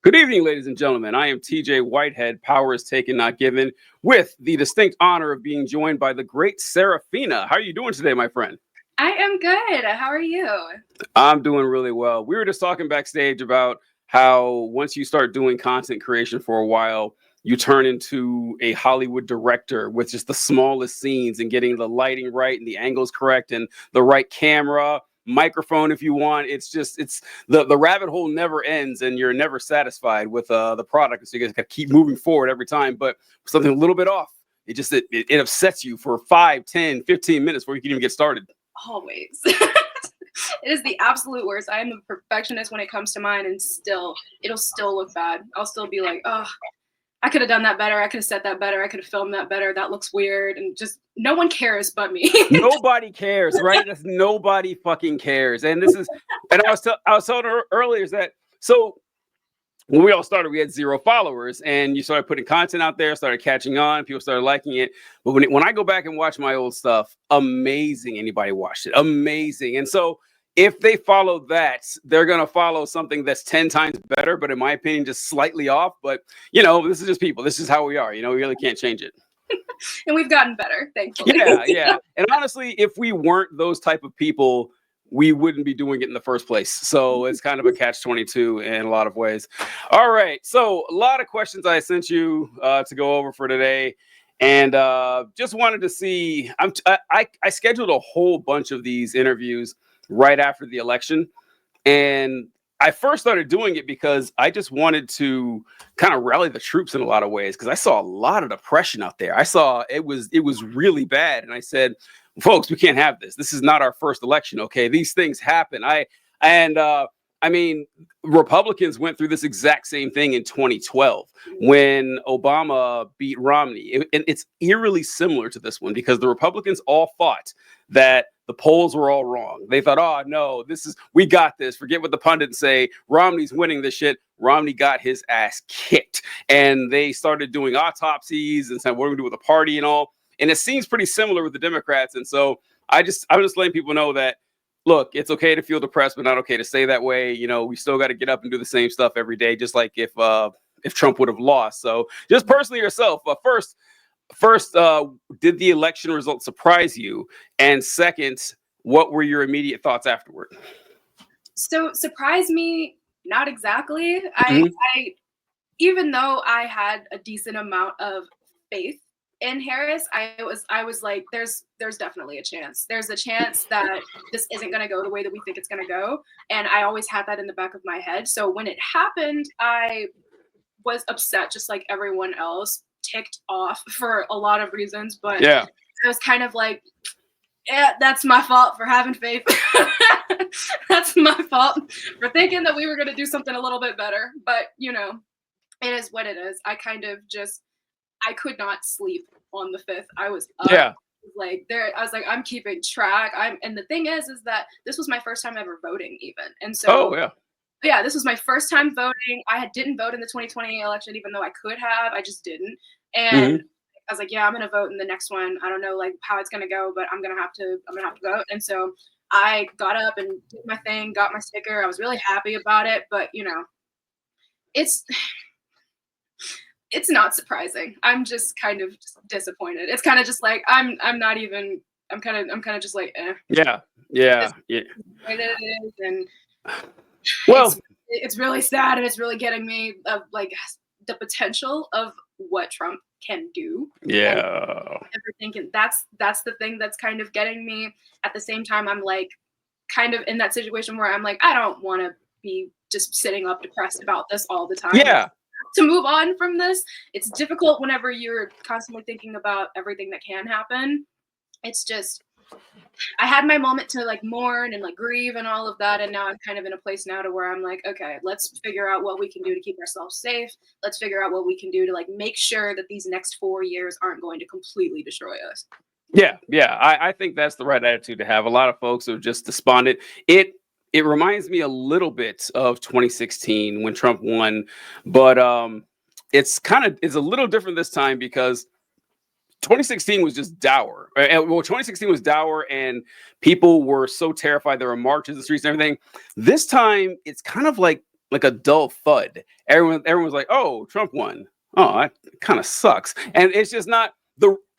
Good evening, ladies and gentlemen. I am TJ Whitehead, Power is Taken, Not Given, with the distinct honor of being joined by the great Serafina. How are you doing today, my friend? I am good. How are you? I'm doing really well. We were just talking backstage about how once you start doing content creation for a while, you turn into a Hollywood director with just the smallest scenes and getting the lighting right and the angles correct and the right camera, microphone if you want. It's the rabbit hole never ends and you're never satisfied with the product. So you guys got to keep moving forward every time, but something a little bit off. It upsets you for 5, 10, 15 minutes before you can even get started. Always. It is the absolute worst. I am a perfectionist when it comes to mine, and it'll still look bad. I'll still be like, oh, I could have done that better. I could have said that better. I could have filmed that better. That looks weird. And just no one cares but me. Nobody cares, right? Nobody fucking cares. And I was telling her earlier is that, so when we all started, we had 0 followers, and you started putting content out there, started catching on, people started liking it. But when I go back and watch my old stuff, amazing. Anybody watched it? Amazing. And so if they follow that, they're going to follow something that's 10 times better, but in my opinion, just slightly off. But, this is just people. This is how we are. We really can't change it. And we've gotten better, thankfully. Yeah. And honestly, if we weren't those type of people, we wouldn't be doing it in the first place. So it's kind of a catch-22 in a lot of ways. All right. So a lot of questions I sent you to go over for today. And just wanted to see, I scheduled a whole bunch of these interviews right after the election. And I first started doing it because I just wanted to kind of rally the troops in a lot of ways, because I saw a lot of depression out there. I saw it was really bad. And I said, folks, we can't have this. This is not our first election. Okay. These things happen. I mean, Republicans went through this exact same thing in 2012 when Obama beat Romney. And it's eerily similar to this one, because the Republicans all thought that the polls were all wrong. They thought, oh, no, we got this. Forget what the pundits say. Romney's winning this shit. Romney got his ass kicked. And they started doing autopsies and said, what are we going to do with the party and all? And it seems pretty similar with the Democrats. And so I'm just letting people know that, look, it's okay to feel depressed, but not okay to stay that way. We still got to get up and do the same stuff every day, just like if Trump would have lost. So just personally yourself, first, did the election results surprise you? And second, what were your immediate thoughts afterward? So surprise me, not exactly. I even though I had a decent amount of faith in Harris, I was like, there's definitely a chance. There's a chance that this isn't going to go the way that we think it's going to go. And I always had that in the back of my head. So when it happened, I was upset, just like everyone else, ticked off for a lot of reasons. But yeah, I was kind of like, yeah, that's my fault for having faith. That's my fault for thinking that we were going to do something a little bit better. But, it is what it is. I could not sleep on the 5th. I was up. Yeah. I was like, I'm keeping track. And the thing is that this was my first time ever voting even. And so, yeah, this was my first time voting. I didn't vote in the 2020 election, even though I could have. I just didn't. And I was like, yeah, I'm going to vote in the next one. I don't know how it's going to go, but I'm going to have to vote. And so I got up and did my thing, got my sticker. I was really happy about it, but it's not surprising. I'm just kind of disappointed. It's kind of just like I'm kind of just like, eh. Yeah. It is, and well, it's really sad, and it's really getting me of like the potential of what Trump can do. Yeah. Everything, that's the thing that's kind of getting me. At the same time, I'm like kind of in that situation where I'm like, I don't want to be just sitting up depressed about this all the time. Yeah. To move on from this, it's difficult whenever you're constantly thinking about everything that can happen. It's just, I had my moment to like mourn and like grieve and all of that, and now I'm kind of in a place now to where I'm like, okay, let's figure out what we can do to keep ourselves safe. Let's figure out what we can do to like make sure that these next 4 years aren't going to completely destroy us. Yeah. I think that's the right attitude to have. A lot of folks are just despondent. It reminds me a little bit of 2016 when Trump won, but it's a little different this time because 2016 was just dour. Well, 2016 was dour and people were so terrified. There were marches in the streets and everything. This time, it's kind of like like a dull thud. Everyone's like, oh, Trump won. Oh, that kind of sucks. And it's just not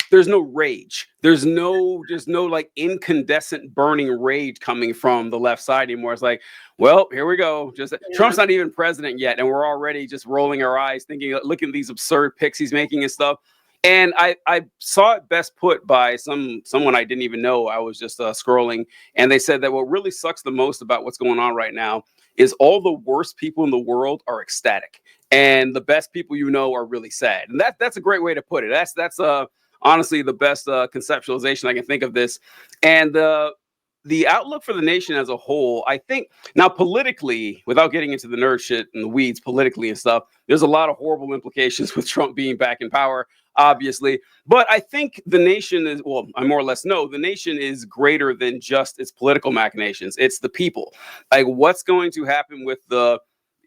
there's no rage. There's no like incandescent burning rage coming from the left side anymore. It's like, well, here we go. Trump's not even president yet, and we're already just rolling our eyes, thinking, looking at these absurd picks he's making and stuff. And I saw it best put by someone I didn't even know. I was just scrolling, and they said that what really sucks the most about what's going on right now is all the worst people in the world are ecstatic, and the best people are really sad. And that's a great way to put it. That's honestly the best conceptualization I can think of this. And the outlook for the nation as a whole, I think now politically, without getting into the nerd shit and the weeds politically and stuff, there's a lot of horrible implications with Trump being back in power, obviously. But I think the nation is, well, I more or less know the nation is greater than just its political machinations. It's the people. Like, what's going to happen with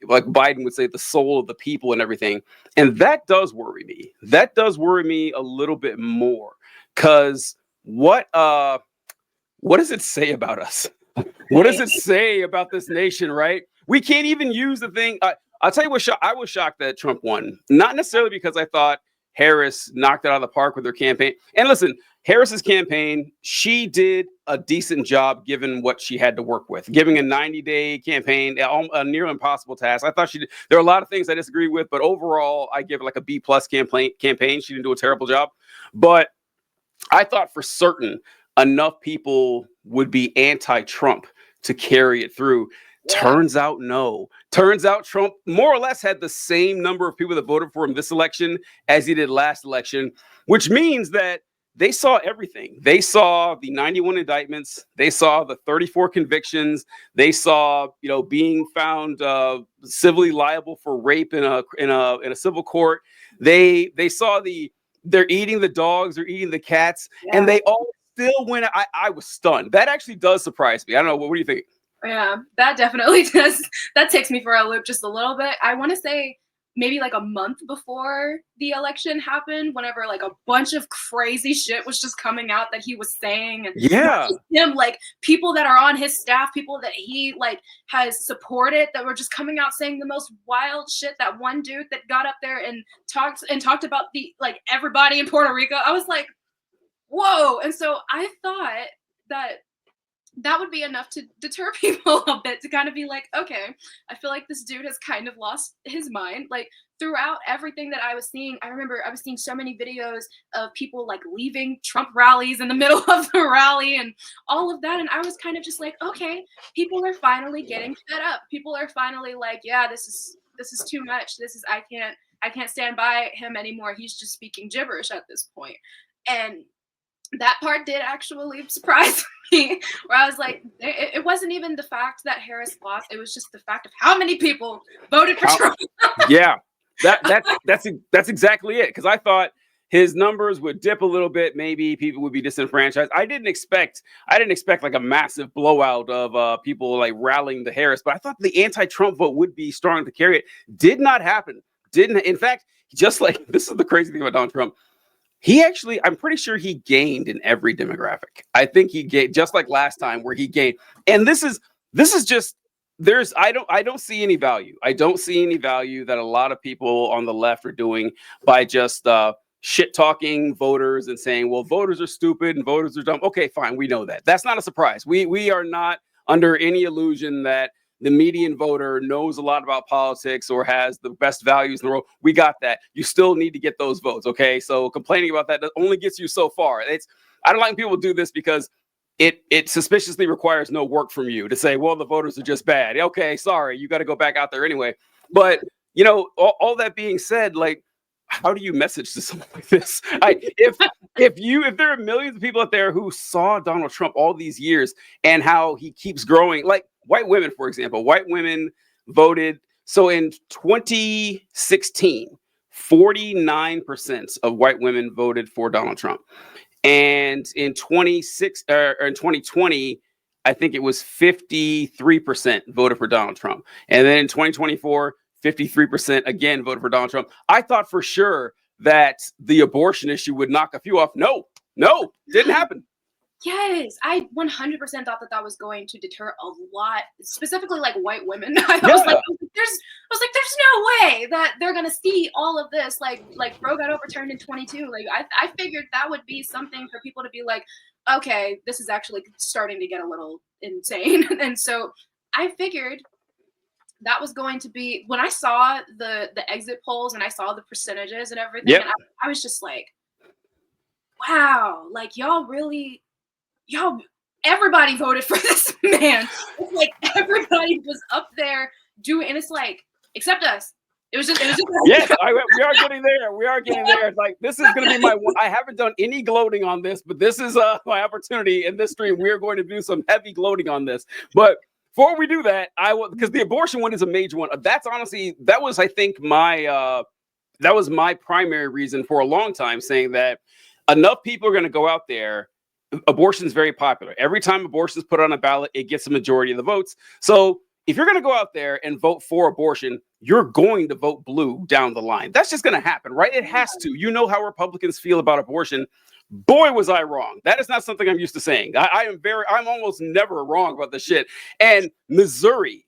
like Biden would say, the soul of the people and everything. And that does worry me. That does worry me a little bit more, because what does it say about us? What does it say about this nation, right? We can't even use the thing. I'll tell you what, I was shocked that Trump won. Not necessarily because I thought Harris knocked it out of the park with her campaign. And listen, Harris's campaign, she did a decent job given what she had to work with, giving a 90-day campaign, a near impossible task. I thought there are a lot of things I disagree with, but overall, I give it like a B+ campaign. She didn't do a terrible job. But I thought for certain enough people would be anti-Trump to carry it through. Yeah. Turns out, no. Turns out Trump more or less had the same number of people that voted for him this election as he did last election, which means that they saw everything. They saw the 91 indictments. They saw the 34 convictions. They saw, being found civilly liable for rape in a civil court. They saw they're eating the dogs, they're eating the cats, and they all still went. I was stunned. That actually does surprise me. I don't know. What do you think? Yeah, that definitely does. That takes me for a loop just a little bit. I want to say maybe like a month before the election happened, whenever like a bunch of crazy shit was just coming out that he was saying, and him, like people that are on his staff, people that he like has supported, that were just coming out saying the most wild shit. That one dude that got up there and talked about the like everybody in Puerto Rico. I was like, whoa. And so I thought that would be enough to deter people a bit, to kind of be like, okay, I feel like this dude has kind of lost his mind. Like throughout everything that I was seeing, I remember I was seeing so many videos of people like leaving Trump rallies in the middle of the rally and all of that. And I was kind of just like, okay, people are finally getting fed up. People are finally like, yeah, this is too much. I can't stand by him anymore. He's just speaking gibberish at this point. And that part did actually surprise me, where I was like, it wasn't even the fact that Harris lost. It was just the fact of how many people voted for Trump. Yeah, that's exactly it. Because I thought his numbers would dip a little bit. Maybe people would be disenfranchised. I didn't expect like a massive blowout of people like rallying to Harris. But I thought the anti-Trump vote would be strong to carry it. Did not happen. In fact, just like, this is the crazy thing about Donald Trump. He actually, I'm pretty sure he gained in every demographic. I think he gained, just like last time where he gained. And this is just, I don't see any value. I don't see any value that a lot of people on the left are doing by just shit talking voters and saying, well, voters are stupid and voters are dumb. Okay, fine. We know that. That's not a surprise. We are not under any illusion that the median voter knows a lot about politics or has the best values in the world. We got that. You still need to get those votes, okay? So complaining about that only gets you so far. I don't like when people do this because it suspiciously requires no work from you to say, well, the voters are just bad. Okay, sorry, you got to go back out there anyway. But, all that being said, like, how do you message to someone like this? If there are millions of people out there who saw Donald Trump all these years and how he keeps growing, like white women, for example, white women voted. So in 2016, 49% of white women voted for Donald Trump. And in 2020, I think it was 53% voted for Donald Trump. And then in 2024, 53% again voted for Donald Trump. I thought for sure that the abortion issue would knock a few off. No, didn't happen. Yes, I 100% thought that that was going to deter a lot, specifically like white women. I was like, there's no way that they're gonna see all of this. Like Roe got overturned in 22. Like I figured that would be something for people to be like, okay, this is actually starting to get a little insane. And so I figured that was going to be when I saw the exit polls and I saw the percentages and everything, Yep. and I was just like, wow, like y'all everybody voted for this man. It's like everybody was up there doing, and it's like, except us. It was just Yes, we are getting there. We are getting there. It's like, this is going to be my one. I haven't done any gloating on this, but this is my opportunity in this stream. We're going to do some heavy gloating on this. But before we do that, because the abortion one is a major one. That's honestly, that was, I think, that was my primary reason for a long time, saying that enough people are going to go out there. Abortion is very popular. Every time abortion is put on a ballot, it gets a majority of the votes. So if you're going to go out there and vote for abortion, you're going to vote blue down the line. That's just going to happen, right? It has to. You know how Republicans feel about abortion. Boy, was I wrong. That is not something I'm used to saying. I'm almost never wrong about this shit. And Missouri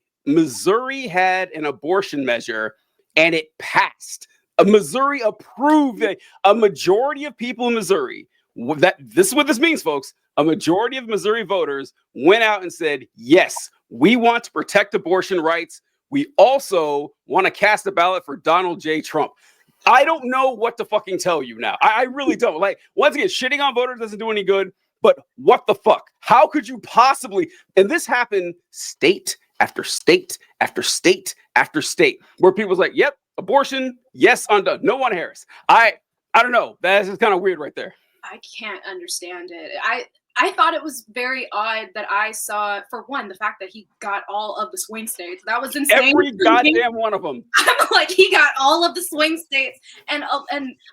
had an abortion measure and it passed. Missouri approved it. A majority of people in Missouri, this is what this means, folks. A majority of Missouri voters went out and said, yes, we want to protect abortion rights. We also want to cast a ballot for Donald J. Trump. I don't know what to fucking tell you now. I really don't. Like, once again, shitting on voters doesn't do any good, but what the fuck? How could you possibly? And this happened state after state after state after state, where people's like, yep, abortion, yes, undone. No one Harris. I don't know. That's just kind of weird right there. I can't understand it. I thought it was very odd that I saw, for one, the fact that he got all of the swing states. That was insane. Every goddamn one of them. I'm like, he got all of the swing states. And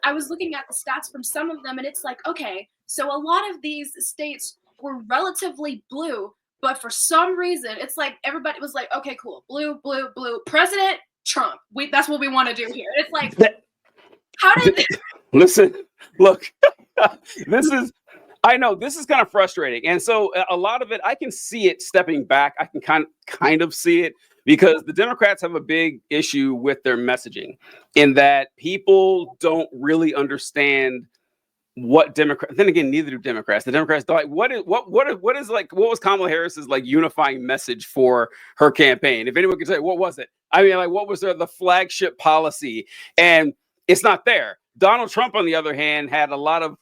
I was looking at the stats from some of them, and it's like, okay, so a lot of these states were relatively blue, but for some reason, it's like everybody was like, okay, cool, blue, blue, blue. President Trump. That's what we want to do here. It's like, how did... Listen, look, I know this is kind of frustrating. And so a lot of it, I can see it stepping back. I can kind of see it because the Democrats have a big issue with their messaging in that people don't really understand what Democrats, then again, neither do Democrats. The Democrats don't, like, what was Kamala Harris's like unifying message for her campaign? If anyone could say, what was it? I mean, like, what was the flagship policy? And it's not there. Donald Trump, on the other hand, had a lot of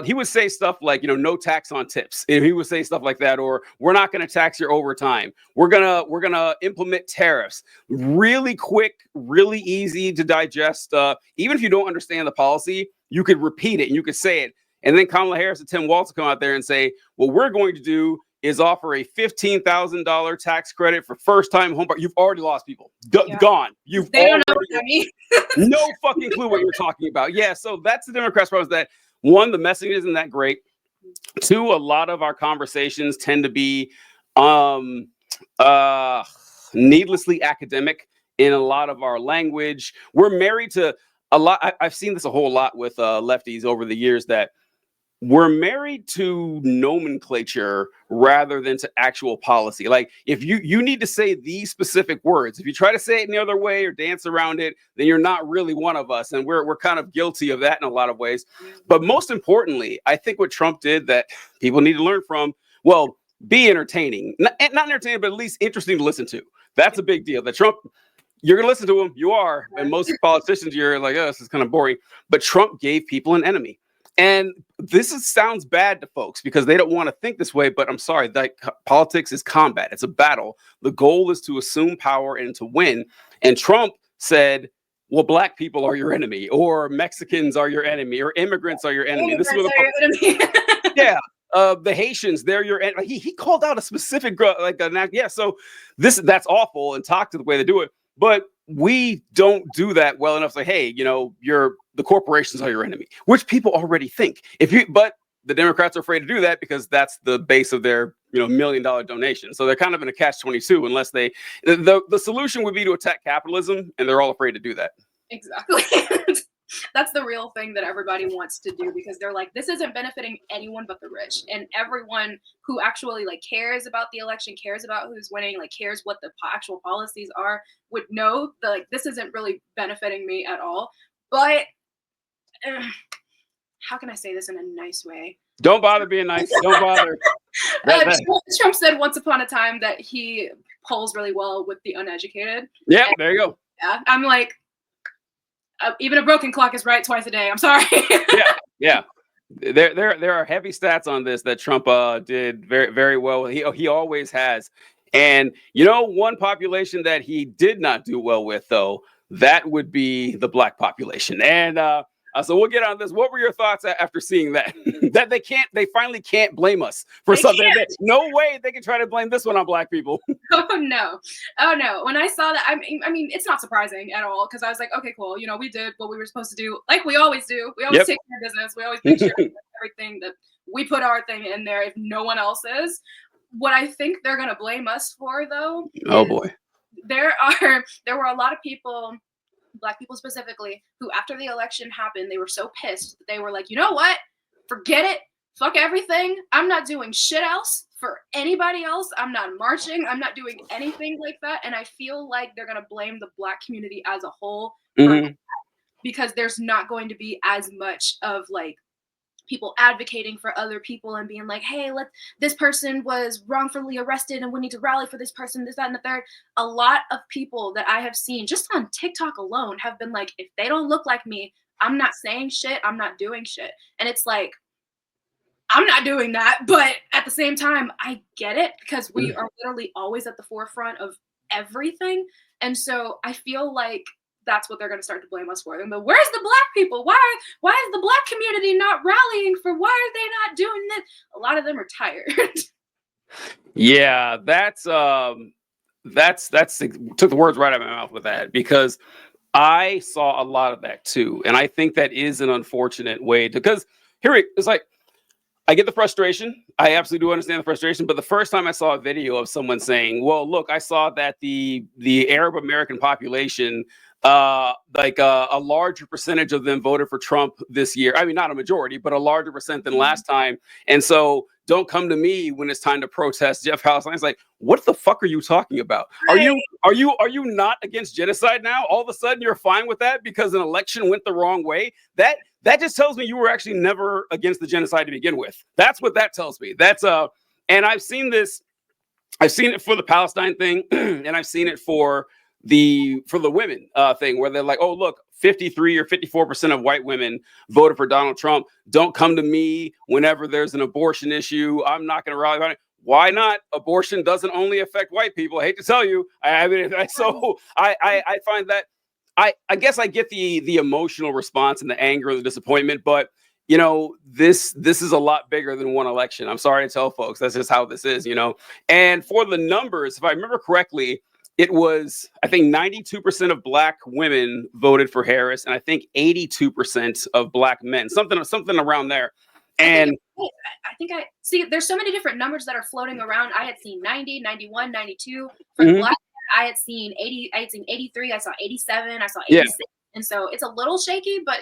he would say stuff like, no tax on tips. He would say stuff like that, or we're not going to tax your overtime. We're gonna implement tariffs. Really quick, really easy to digest. Even if you don't understand the policy, you could repeat it and you could say it. And then Kamala Harris and Tim Walz come out there and say, what we're going to do is offer a $15,000 tax credit for first-time home buyers. You've already lost people. Gone. They don't know what that means. No fucking clue what you're talking about. Yeah, so that's the Democrats' problem, is that, one, the messaging isn't that great. Two, a lot of our conversations tend to be needlessly academic in a lot of our language. We're married to a lot. I've seen this a whole lot with lefties over the years, that we're married to nomenclature rather than to actual policy. Like, if you need to say these specific words, if you try to say it any other way or dance around it, then you're not really one of us. And we're kind of guilty of that in a lot of ways. But most importantly, I think what Trump did that people need to learn from, well, be entertaining, not entertaining, but at least interesting to listen to. That's a big deal. That Trump, you're going to listen to him. You are. And most politicians, you're like, oh, this is kind of boring. But Trump gave people an enemy. And sounds bad to folks because they don't want to think this way, but I'm sorry, that politics is combat. It's a battle. The goal is to assume power and to win. And Trump said, well, black people are your enemy, or Mexicans are your enemy, or immigrants are your enemy. This is what yeah. The Haitians, they're your enemy. He called out a specific so that's awful and toxic the way they do it. But we don't do that well enough to say, hey, the corporations are your enemy, which people already think. But the Democrats are afraid to do that because that's the base of their $1 million donation. So they're kind of in a catch-22 unless the solution would be to attack capitalism, and they're all afraid to do that. Exactly. That's the real thing that everybody wants to do, because they're like, this isn't benefiting anyone but the rich, and everyone who actually like cares about the election, cares about who's winning, like cares what the actual policies are, would know that like this isn't really benefiting me at all. But how can I say this in a nice way? Don't bother being nice. Don't bother. Trump said once upon a time that he polls really well with the uneducated. Yeah, there you go. Yeah, I'm like, even a broken clock is right twice a day. I'm sorry. Yeah. There are heavy stats on this that Trump did very, very well. He always has. And one population that he did not do well with, though, that would be the Black population. And so we'll get on this. What were your thoughts after seeing that? That they finally can't blame us for something. No way they can try to blame this one on Black people. Oh no. When I saw that, I mean, it's not surprising at all, because I was like, okay, cool. We did what we were supposed to do, like we always do. We always take care of business. We always make sure everything that we put our thing in there if no one else is. What I think they're gonna blame us for, though, oh boy, there were a lot of people, Black people specifically, who after the election happened, they were so pissed that they were like, you know what? Forget it. Fuck everything. I'm not doing shit else for anybody else. I'm not marching. I'm not doing anything like that. And I feel like they're going to blame the Black community as a whole for that, because there's not going to be as much of like people advocating for other people and being like, hey, this person was wrongfully arrested and we need to rally for this person, this, that, and the third. A lot of people that I have seen just on TikTok alone have been like, if they don't look like me, I'm not saying shit, I'm not doing shit. And it's like, I'm not doing that, but at the same time, I get it, because we are literally always at the forefront of everything. And so I feel like that's what they're going to start to blame us for. But where's the Black people? Why is the Black community not rallying for? Why are they not doing this? A lot of them are tired. Yeah, that's took the words right out of my mouth with that, because I saw a lot of that too, and I think that is an unfortunate way because it's like, I get the frustration. I absolutely do understand the frustration. But the first time I saw a video of someone saying, well, look, I saw that the Arab American population, a larger percentage of them voted for Trump this year. I mean, not a majority, but a larger percent than last time. And so don't come to me when it's time to protest Jeff Palestine. It's like, what the fuck are you talking about? Right. Are you not against genocide now? All of a sudden you're fine with that because an election went the wrong way? That just tells me you were actually never against the genocide to begin with. That's what that tells me. And I've seen this. I've seen it for the Palestine thing, and I've seen it for the women thing, where they're like, oh, look, 53 or 54% of white women voted for Donald Trump. Don't come to me whenever there's an abortion issue. I'm not going to rally on it. Why not? Abortion doesn't only affect white people. I hate to tell you. I find that I guess I get the emotional response and the anger and the disappointment, but this is a lot bigger than one election. I'm sorry to tell folks, that's just how this is, And for the numbers, if I remember correctly, it was, I think 92% of Black women voted for Harris, and I think 82% of Black men, something around there. And I think I see there's so many different numbers that are floating around. I had seen 90, 91, 92 for the Black. I had seen 80, I had seen 83, I saw 87, I saw 86. Yeah. And so it's a little shaky, but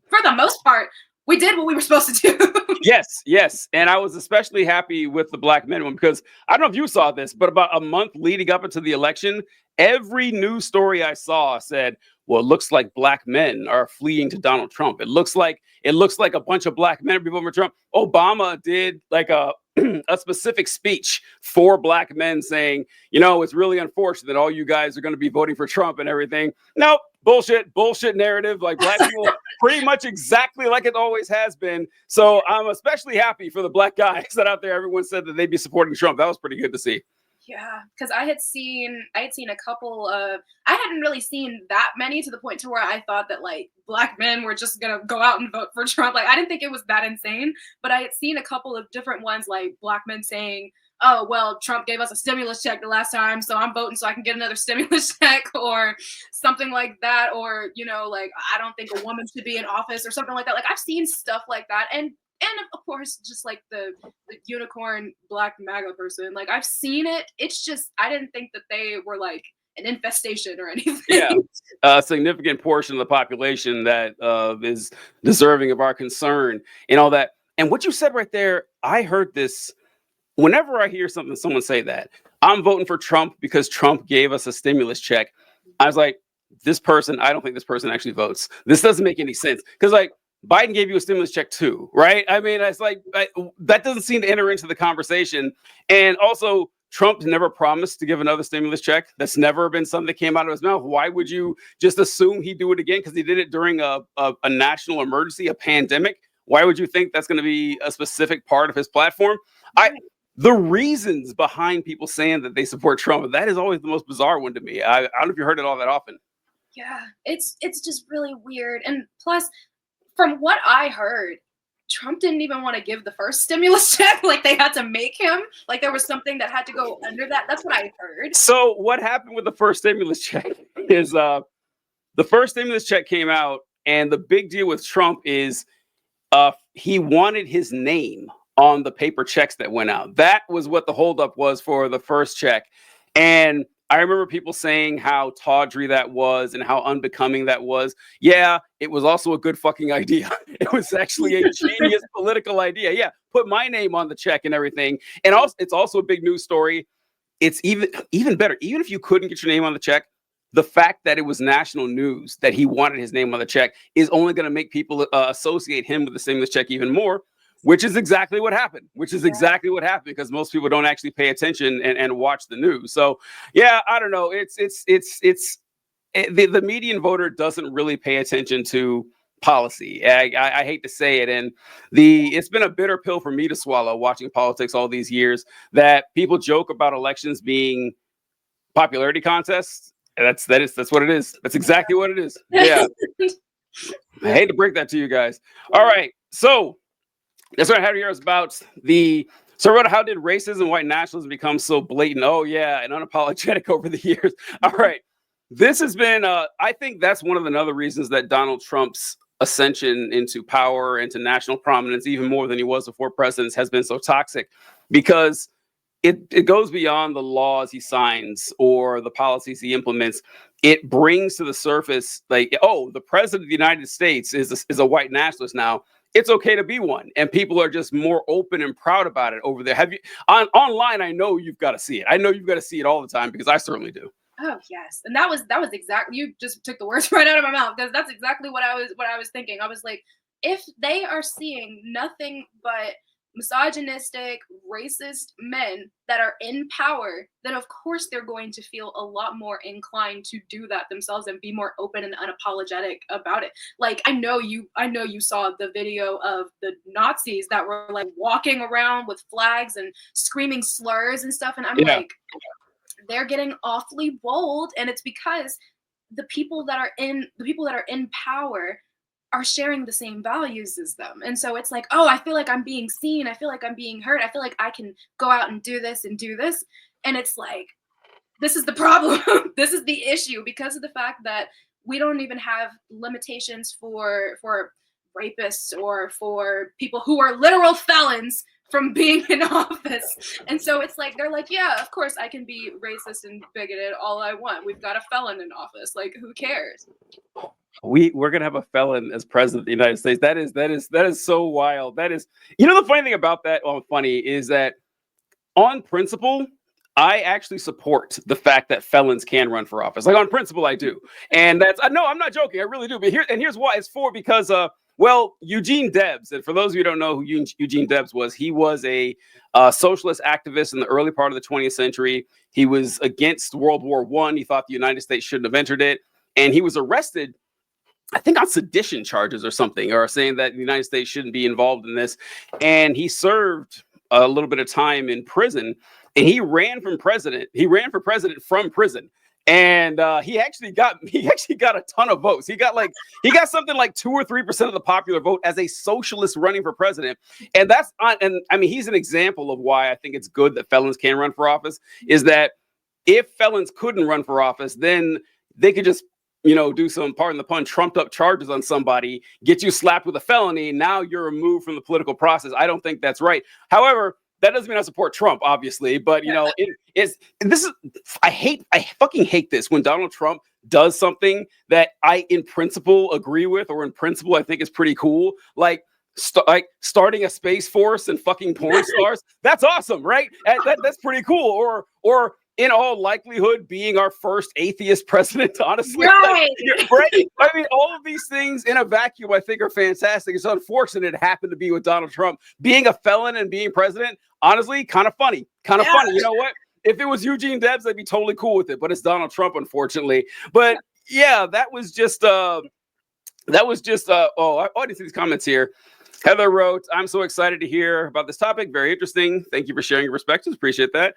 for the most part, we did what we were supposed to do. Yes. And I was especially happy with the Black men one, because I don't know if you saw this, but about a month leading up into the election, every news story I saw said, well, it looks like Black men are fleeing to Donald Trump. It looks like a bunch of Black men are voting for Trump. Obama did like a specific speech for Black men saying, it's really unfortunate that all you guys are going to be voting for Trump and everything. Nope. Bullshit narrative. Like Black people, pretty much exactly like it always has been. So I'm especially happy for the Black guys that out there. Everyone said that they'd be supporting Trump. That was pretty good to see. Yeah, because I had seen a couple of, I hadn't really seen that many to the point to where I thought that like Black men were just gonna go out and vote for Trump. Like I didn't think it was that insane, but I had seen a couple of different ones, like Black men saying, oh, well, Trump gave us a stimulus check the last time, so I'm voting so I can get another stimulus check, or something like that. Or, like, I don't think a woman should be in office or something like that. Like I've seen stuff like that. And of course, just like the unicorn Black MAGA person, like I've seen it. It's just, I didn't think that they were like an infestation or anything. Yeah, a significant portion of the population that is deserving of our concern and all that. And what you said right there, I heard this whenever I hear something, someone say that I'm voting for Trump because Trump gave us a stimulus check. I was like, this person, I don't think this person actually votes. This doesn't make any sense. Because like Biden gave you a stimulus check too, right? I mean, it's like that doesn't seem to enter into the conversation. And also, Trump never promised to give another stimulus check. That's never been something that came out of his mouth. Why would you just assume he'd do it again? Because he did it during a national emergency, a pandemic. Why would you think that's going to be a specific part of his platform? The reasons behind people saying that they support Trump, that is always the most bizarre one to me. I don't know if you heard it all that often. Yeah, it's just really weird. And plus, from what I heard, Trump didn't even want to give the first stimulus check. Like they had to make him. Like there was something that had to go under that. That's what I heard. So what happened with the first stimulus check is the first stimulus check came out, and the big deal with Trump is he wanted his name on the paper checks that went out. That was what the holdup was for the first check. And I remember people saying how tawdry that was and how unbecoming that was. Yeah, it was also a good fucking idea. It was actually a genius political idea. Yeah, put my name on the check and everything. And also, it's also a big news story. It's even better. Even if you couldn't get your name on the check, the fact that it was national news that he wanted his name on the check is only going to make people associate him with the stimulus check even more. Which is exactly what happened. Because most people don't actually pay attention and watch the news. So yeah, I don't know. The median voter doesn't really pay attention to policy. I hate to say it, and it's been a bitter pill for me to swallow watching politics all these years. That people joke about elections being popularity contests. That's what it is. That's exactly what it is. Yeah. I hate to break that to you guys. All right, so. That's what I have here is about how did racism and white nationalism become so blatant? Oh, yeah, and unapologetic over the years. All right. This has been, I think that's one of another reasons that Donald Trump's ascension into power, into national prominence, even more than he was before presidents, has been so toxic because it goes beyond the laws he signs or the policies he implements. It brings to the surface, like, oh, the president of the United States is a white nationalist now. It's okay to be one, and people are just more open and proud about it over there. Have you online? I know you've got to see it. I know you've got to see it all the time because I certainly do. Oh yes, and that was exactly, you just took the words right out of my mouth because that's exactly what I was thinking. I was like, if they are seeing nothing but misogynistic, racist men that are in power, then of course they're going to feel a lot more inclined to do that themselves and be more open and unapologetic about it. Like I know you saw the video of the Nazis that were like walking around with flags and screaming slurs and stuff, and I'm like, they're getting awfully bold, and it's because the people that are in power are sharing the same values as them. And so it's like, oh, I feel like I'm being seen. I feel like I'm being heard. I feel like I can go out and do this and do this. And it's like, this is the problem. This is the issue because of the fact that we don't even have limitations for rapists or for people who are literal felons from being in office. And so it's like, they're like, yeah, of course I can be racist and bigoted all I want. We've got a felon in office. Like, who cares? We're gonna have a felon as president of the United States. That is so wild. That is, the funny thing about that, funny is that on principle, I actually support the fact that felons can run for office. Like on principle, I do. And no, I'm not joking. I really do. But here's why. It's because Eugene Debs, and for those of you who don't know who Eugene Debs was, he was a socialist activist in the early part of the 20th century. He was against World War I. He thought the United States shouldn't have entered it. And he was arrested, I think, on sedition charges or something, or saying that the United States shouldn't be involved in this. And he served a little bit of time in prison, and he ran for president from prison. And he actually got a ton of votes. He got something like 2 or 3% of the popular vote as a socialist running for president. And he's an example of why I think it's good that felons can run for office, is that if felons couldn't run for office, then they could just do some, pardon the pun, trumped up charges on somebody, get you slapped with a felony. Now you're removed from the political process. I don't think that's right. However, that doesn't mean I support Trump, obviously, but you know, I fucking hate this when Donald Trump does something that I in principle agree with, or in principle I think is pretty cool, like starting a space force and fucking porn stars. That's awesome, right? That's pretty cool. Or in all likelihood, being our first atheist president, honestly. Right. Right? I mean, all of these things in a vacuum, I think, are fantastic. It's unfortunate it happened to be with Donald Trump. Being a felon and being president, honestly, kind of funny. Kind of funny. You know what? If it was Eugene Debs, I'd be totally cool with it. But it's Donald Trump, unfortunately. But yeah, that was just oh, I already see these comments here. Heather wrote, I'm so excited to hear about this topic. Very interesting. Thank you for sharing your perspectives. Appreciate that.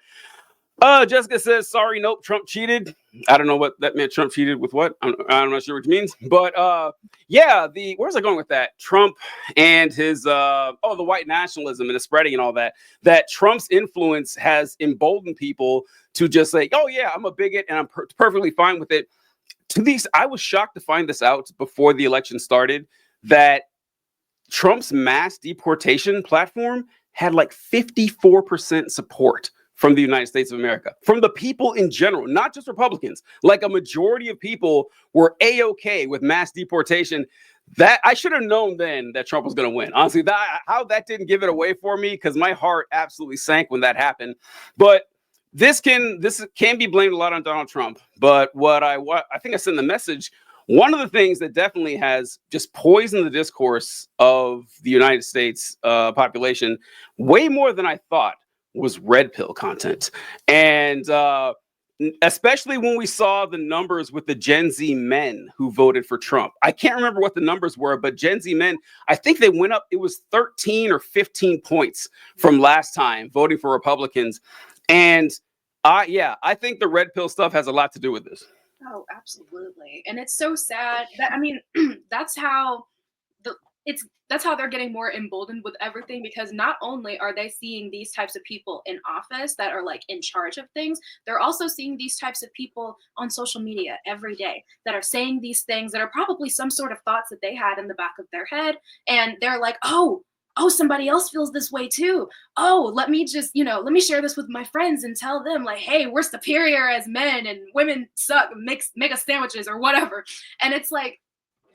Jessica says, sorry, nope, Trump cheated. I don't know what that meant. Trump cheated with what? I'm not sure what it means. But yeah, where's I going with that? Trump and his the white nationalism and the spreading and all that. That Trump's influence has emboldened people to just say, oh yeah, I'm a bigot and I'm perfectly fine with it. I was shocked to find this out before the election started, that Trump's mass deportation platform had like 54% support from the United States of America, from the people in general, not just Republicans. Like a majority of people were A-okay with mass deportation. That I should have known then that Trump was going to win. Honestly, how that didn't give it away for me, because my heart absolutely sank when that happened. But this can be blamed a lot on Donald Trump. But I think I sent the message. One of the things that definitely has just poisoned the discourse of the United States population way more than I thought was red pill content. And especially when we saw the numbers with the Gen Z men who voted for Trump. I can't remember what the numbers were, but Gen Z men, I think they went up. It was 13 or 15 points from last time voting for Republicans. And I think the red pill stuff has a lot to do with this. Oh, absolutely. And it's so sad that, I mean, that's how they're getting more emboldened with everything, because not only are they seeing these types of people in office that are like in charge of things, they're also seeing these types of people on social media every day that are saying these things that are probably some sort of thoughts that they had in the back of their head. And they're like, oh, somebody else feels this way too. Oh, let me share this with my friends and tell them like, hey, we're superior as men and women suck, make us sandwiches or whatever. And it's like,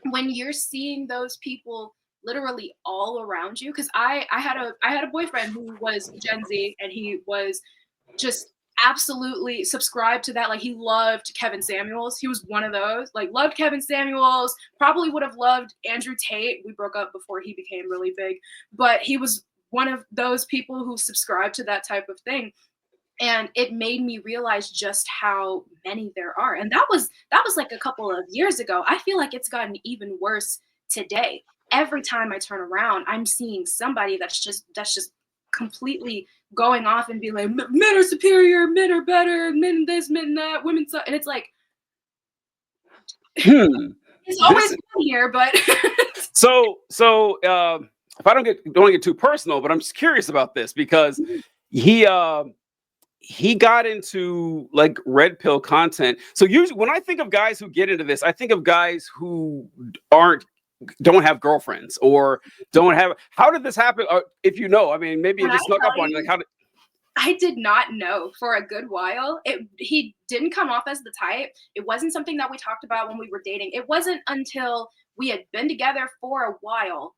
when you're seeing those people literally all around you, because I had a boyfriend who was Gen Z, and he was just absolutely subscribed to that. Like, he loved Kevin Samuels. He was one of those, like, loved Kevin Samuels, probably would have loved Andrew Tate. We broke up before he became really big, but he was one of those people who subscribed to that type of thing. And it made me realize just how many there are. And that was like a couple of years ago. I feel like it's gotten even worse today. Every time I turn around, I'm seeing somebody that's just completely going off and being like, men are superior, men are better, men this, men that, women suck. And it's like, it's always been here, but so if I don't get too personal, but I'm just curious about this, because he got into like red pill content. So usually when I think of guys who get into this, I think of guys who don't have girlfriends or don't have. How did this happen? Or if you know, I mean, maybe it just snuck up on you. Like, how did? I did not know for a good while. He didn't come off as the type. It wasn't something that we talked about when we were dating. It wasn't until we had been together for a while,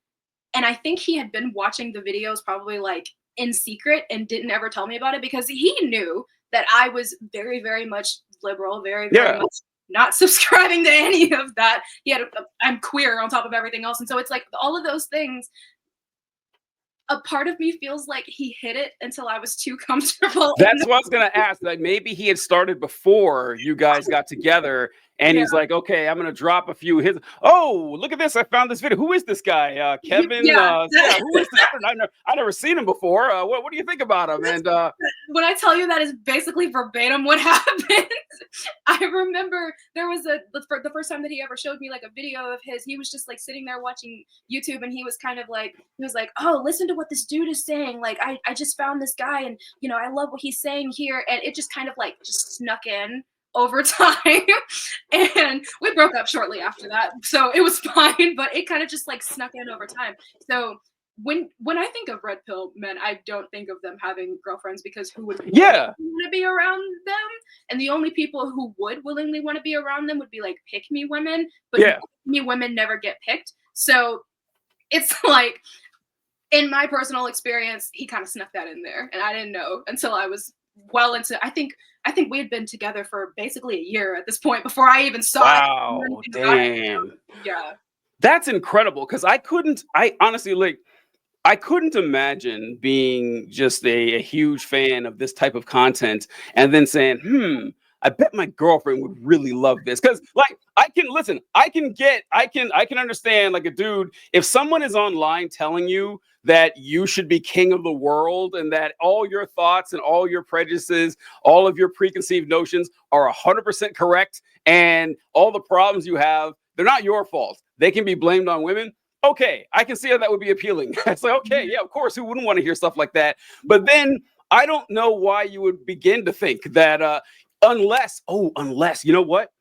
and I think he had been watching the videos probably like in secret and didn't ever tell me about it, because he knew that I was very, very much liberal, very, very much not subscribing to any of that. I'm queer on top of everything else. And so it's like all of those things, a part of me feels like he hid it until I was too comfortable. That's what I was going to ask. Like, maybe he had started before you guys got together, and he's like, okay, I'm going to drop a few his. Oh, look at this. I found this video. Who is this guy? Kevin? Who is this? I never seen him before. What do you think about him? And when I tell you that is basically verbatim what happened. I remember there was the first time that he ever showed me like a video of his, he was just like sitting there watching YouTube, and he was like, oh, listen to what this dude is saying. Like, I just found this guy, and I love what he's saying here. And it just kind of like just snuck in over time. And we broke up shortly after that, so it was fine, but it kind of just like snuck in over time. So when I think of red pill men, I don't think of them having girlfriends, because who would Yeah, want to be around them? And the only people who would willingly want to be around them would be like pick me women, but pick yeah. me women never get picked. So it's like, in my personal experience, he kind of snuck that in there, and I didn't know until I was well into. I think we had been together for basically a year at this point before I even saw it. Wow, damn. Yeah. That's incredible because I honestly like I couldn't imagine being just a huge fan of this type of content and then saying, I bet my girlfriend would really love this. Cause like I can listen, I can understand like a dude, if someone is online telling you that you should be king of the world and that all your thoughts and all your prejudices, all of your preconceived notions are 100% correct and all the problems you have, they're not your fault. They can be blamed on women. Okay, I can see how that would be appealing. It's like, okay, yeah, of course, who wouldn't want to hear stuff like that? But then I don't know why you would begin to think that unless, you know what?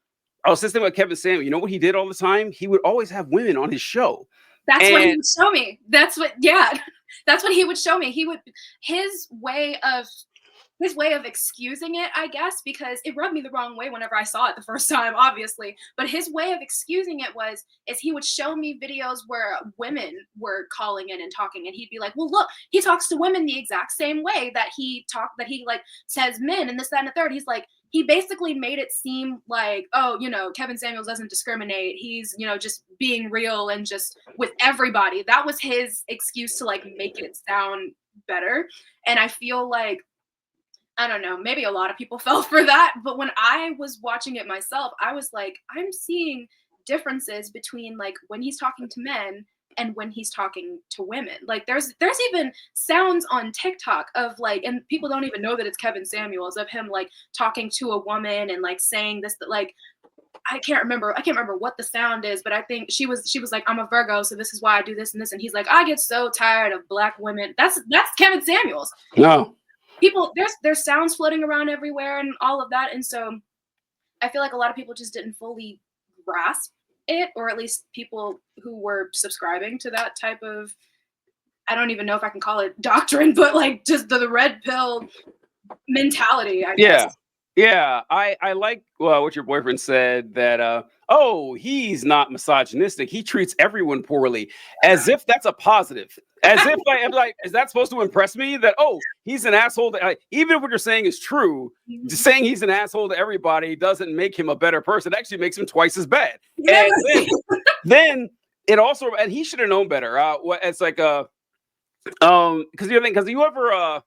I was just thinking about Kevin Samuel. You know what he did all the time? He would always have women on his show. That's what he And would show me. That's what, yeah, that's what he would show me. He would, his way of his way of excusing it, I guess, because it rubbed me the wrong way whenever I saw it the first time, obviously. But his way of excusing it is he would show me videos where women were calling in and talking, and he'd be like, "Well, look, he talks to women the exact same way that he like says men and this, that, and the third." He's like, he basically made it seem like, oh, Kevin Samuels doesn't discriminate. He's, just being real and just with everybody. That was his excuse to like make it sound better. And I feel like, I don't know, maybe a lot of people fell for that. But when I was watching it myself, I was like, I'm seeing differences between like when he's talking to men and when he's talking to women. Like there's even sounds on TikTok of like, and people don't even know that it's Kevin Samuels, of him like talking to a woman and like saying this, that like, I can't remember what the sound is, but I think she was like, I'm a Virgo, so this is why I do this and this. And he's like, I get so tired of black women. That's Kevin Samuels. no, People, there's sounds floating around everywhere and all of that. And so I feel like a lot of people just didn't fully grasp it, or at least people who were subscribing to that type of, I don't even know if I can call it doctrine, but like just the red pill mentality, I yeah. guess. Yeah, I like what your boyfriend said that he's not misogynistic. He treats everyone poorly, as if that's a positive. As if I am like, is that supposed to impress me? That he's an asshole. Even if what you're saying is true, just saying he's an asshole to everybody doesn't make him a better person. It actually makes him twice as bad. Yeah. And then it also, and he should have known better. It's like because you ever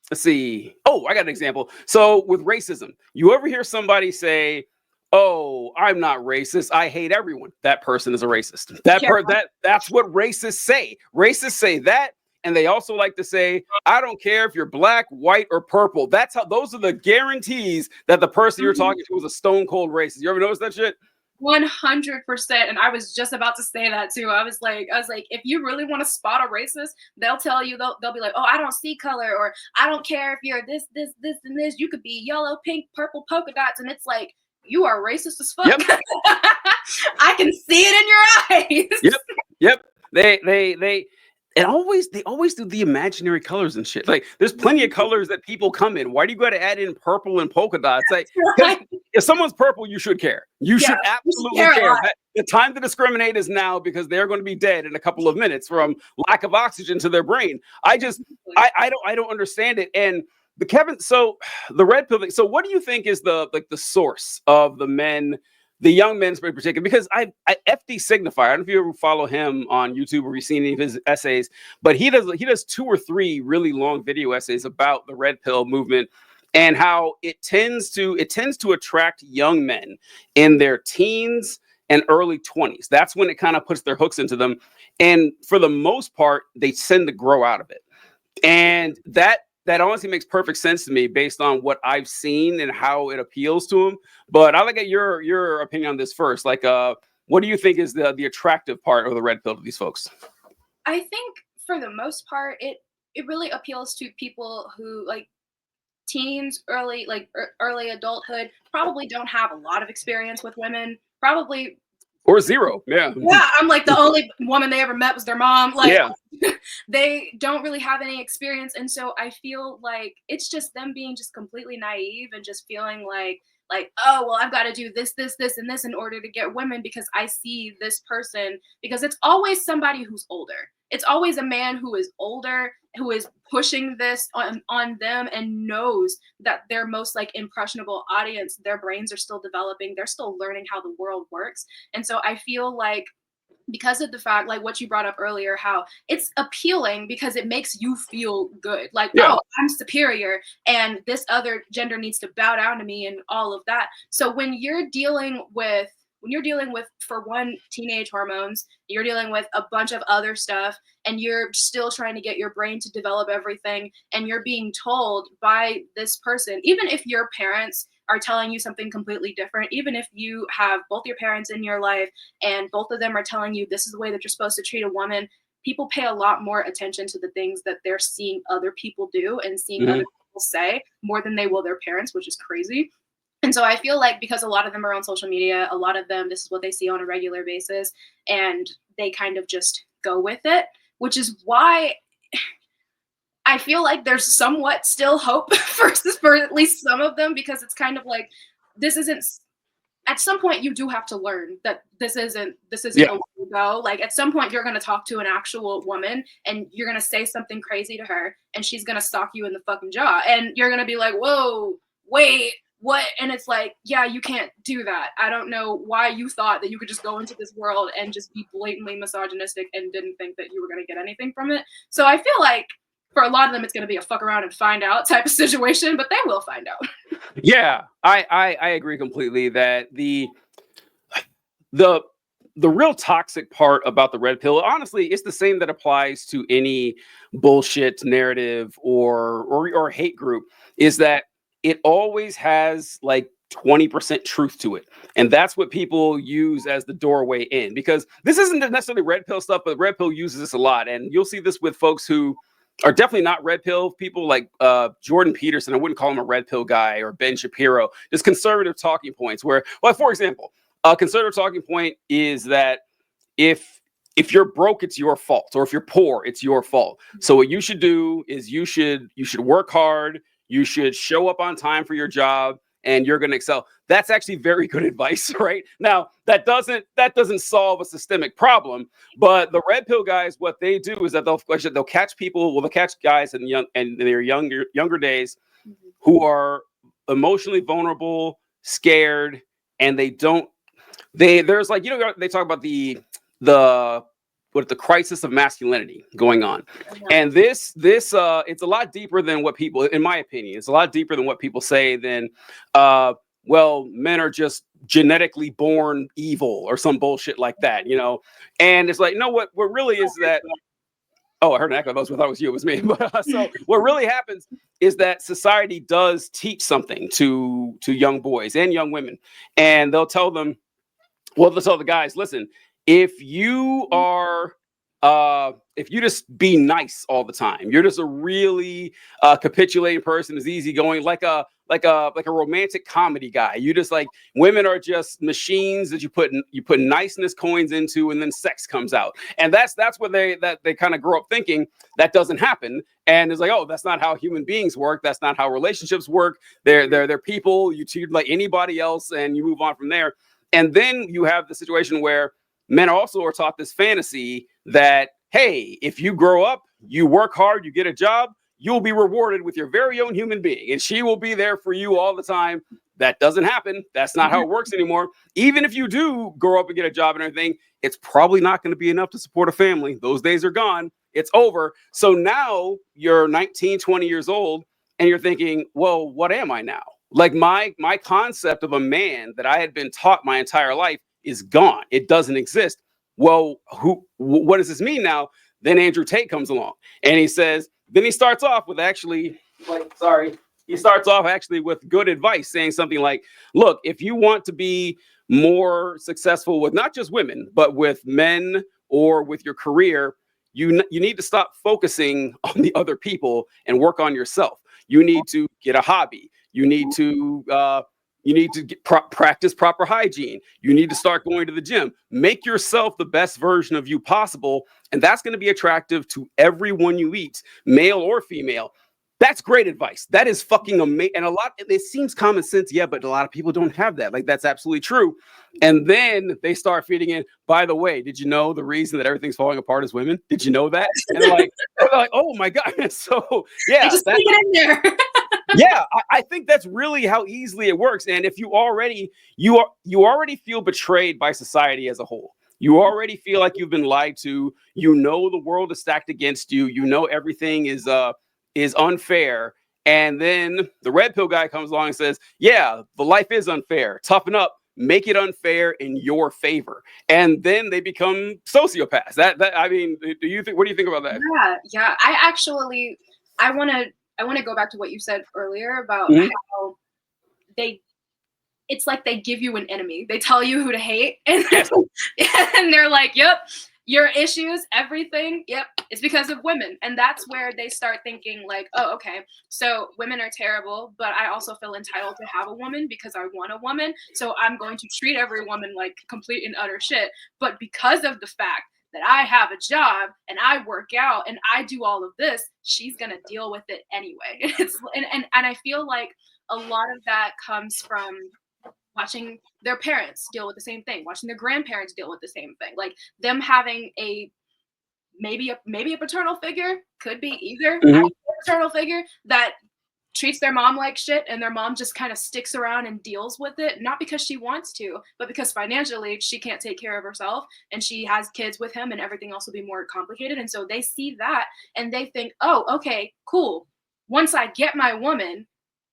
let's see. Oh, I got an example. So with racism, you ever hear somebody say, "Oh, I'm not racist. I hate everyone." That person is a racist. That's what racists say. Racists say that, and they also like to say, "I don't care if you're black, white, or purple." Those are the guarantees that the person you're talking to is a stone cold racist. You ever notice that shit? 100%. And I was just about to say that too. I was like, if you really want to spot a racist, they'll tell you, they'll be like, oh, I don't see color, or I don't care if you're this, and this. You could be yellow, pink, purple, polka dots. And it's like, you are racist as fuck. Yep. I can see it in your eyes. Yep. They always do the imaginary colors and shit. Like there's plenty of colors that people come in. Why do you got to add in purple and polka dots? Like if someone's purple, you should care. You should absolutely care. The time to discriminate is now, because they're going to be dead in a couple of minutes from lack of oxygen to their brain. I don't understand it. And the red pill thing. So what do you think is the source of the young men in particular? Because I FD Signifier, I don't know if you ever follow him on YouTube or you've seen any of his essays, but he does 2 or 3 really long video essays about the red pill movement and how it tends to attract young men in their teens and early 20s. That's when it kind of puts their hooks into them. And for the most part, they tend to grow out of it. And that honestly makes perfect sense to me based on what I've seen and how it appeals to them. But I'd like to get your opinion on this first. Like, what do you think is the attractive part of the red pill to these folks? I think for the most part, it really appeals to people who like teens, early adulthood, probably don't have a lot of experience with women, probably Or zero. Yeah. Yeah, I'm like, the only woman they ever met was their mom. Like, Yeah. they don't really have any experience. And so I feel like it's just them being just completely naive and just feeling like, oh, well, I've got to do this, this, this, and this in order to get women because I see this person, because it's always somebody who's older. It's always a man who is older, who is pushing this on them and knows that their most like impressionable audience, their brains are still developing. They're still learning how the world works. And so I feel like, because of the fact, like what you brought up earlier, how it's appealing because it makes you feel good. Like, Yeah. oh, I'm superior and this other gender needs to bow down to me and all of that. So when you're dealing with, for one, teenage hormones, you're dealing with a bunch of other stuff, and you're still trying to get your brain to develop everything, and you're being told by this person, even if your parents are telling you something completely different, even if you have both your parents in your life and both of them are telling you this is the way that you're supposed to treat a woman, people pay a lot more attention to the things that they're seeing other people do and seeing other people say more than they will their parents, which is crazy. And so I feel like because a lot of them are on social media, a lot of them, this is what they see on a regular basis, and they kind of just go with it, which is why I feel like there's somewhat still hope for at least some of them, because it's kind of like, this isn't, at some point you do have to learn that this isn't Yeah. the way to go. Like, at some point you're going to talk to an actual woman and you're going to say something crazy to her and she's going to stalk you in the fucking jaw and you're going to be like, whoa, wait, what? And it's like, yeah, you can't do that. I don't know why you thought that you could just go into this world and just be blatantly misogynistic and didn't think that you were going to get anything from it. So I feel like for a lot of them, it's going to be a fuck around and find out type of situation, but they will find out. Yeah, I agree completely that the real toxic part about the red pill, honestly, it's the same that applies to any bullshit narrative or hate group, is that it always has like 20% truth to it. And that's what people use as the doorway in, because this isn't necessarily red pill stuff, but red pill uses this a lot. And you'll see this with folks who are definitely not red pill people, like Jordan Peterson. I wouldn't call him a red pill guy, or Ben Shapiro. Just conservative talking points where, well, for example, a conservative talking point is that if you're broke, it's your fault, or if you're poor, it's your fault. So what you should do is you should work hard, you should show up on time for your job, and you're going to excel. That's actually very good advice, right? Now, that doesn't solve a systemic problem, but the red pill guys, what they do is that they'll catch people, they'll catch guys in their younger days who are emotionally vulnerable, scared, and there's like, they talk about the crisis of masculinity going on. And this it's a lot deeper than what people, in my opinion, it's a lot deeper than what people say than, well, men are just genetically born evil or some bullshit like that, And it's like, no, what really is that, oh, I heard an echo. I thought it was you, it was me. But so what really happens is that society does teach something to young boys and young women. And they'll tell the guys, listen, if you just be nice all the time, you're just a really capitulating person, is easygoing, like a romantic comedy guy. You just like, women are just machines that you put niceness coins into, and then sex comes out. And that's what they kind of grow up thinking. That doesn't happen. And it's like, oh, that's not how human beings work. That's not how relationships work. They're people. You treat like anybody else, and you move on from there. And then you have the situation where men also are taught this fantasy that, hey, if you grow up, you work hard, you get a job, you'll be rewarded with your very own human being, and she will be there for you all the time. That doesn't happen. That's not how it works anymore. Even if you do grow up and get a job and everything, it's probably not going to be enough to support a family. Those days are gone. It's over. So now you're 19, 20 years old, and you're thinking, well, what am I now? Like my concept of a man that I had been taught my entire life is gone. It doesn't exist. Well, what does this mean now? Then Andrew Tate comes along, and he says, then he starts off with with good advice, saying something like, look, if you want to be more successful with not just women, but with men or with your career, you need to stop focusing on the other people and work on yourself. You need to get a hobby. You need to You need to practice proper hygiene. You need to start going to the gym. Make yourself the best version of you possible. And that's going to be attractive to everyone you meet, male or female. That's great advice. That is fucking amazing. And it seems common sense, yeah, but a lot of people don't have that. Like, that's absolutely true. And then they start feeding in, by the way, did you know the reason that everything's falling apart is women? Did you know that? And they're like, oh my God. So yeah. Just put it in there. Yeah, I think that's really how easily it works. And if you already feel betrayed by society as a whole, you already feel like you've been lied to, you know the world is stacked against you, you know everything is unfair. And then the red pill guy comes along and says, yeah, the life is unfair. Toughen up, make it unfair in your favor. And then they become sociopaths. I mean, what do you think about that? Yeah. I want to go back to what you said earlier about how it's like they give you an enemy. They tell you who to hate, and they're like, yep, your issues, everything, yep, it's because of women. And that's where they start thinking like, oh, okay, so women are terrible, but I also feel entitled to have a woman because I want a woman. So I'm going to treat every woman like complete and utter shit. But because of the fact that I have a job and I work out and I do all of this, she's going to deal with it anyway. And I feel like a lot of that comes from watching their parents deal with the same thing, watching their grandparents deal with the same thing, like them having maybe a paternal figure, could be either a paternal figure that treats their mom like shit, and their mom just kind of sticks around and deals with it, not because she wants to, but because financially she can't take care of herself and she has kids with him and everything else will be more complicated. And so they see that and they think, oh, okay, cool, once I get my woman,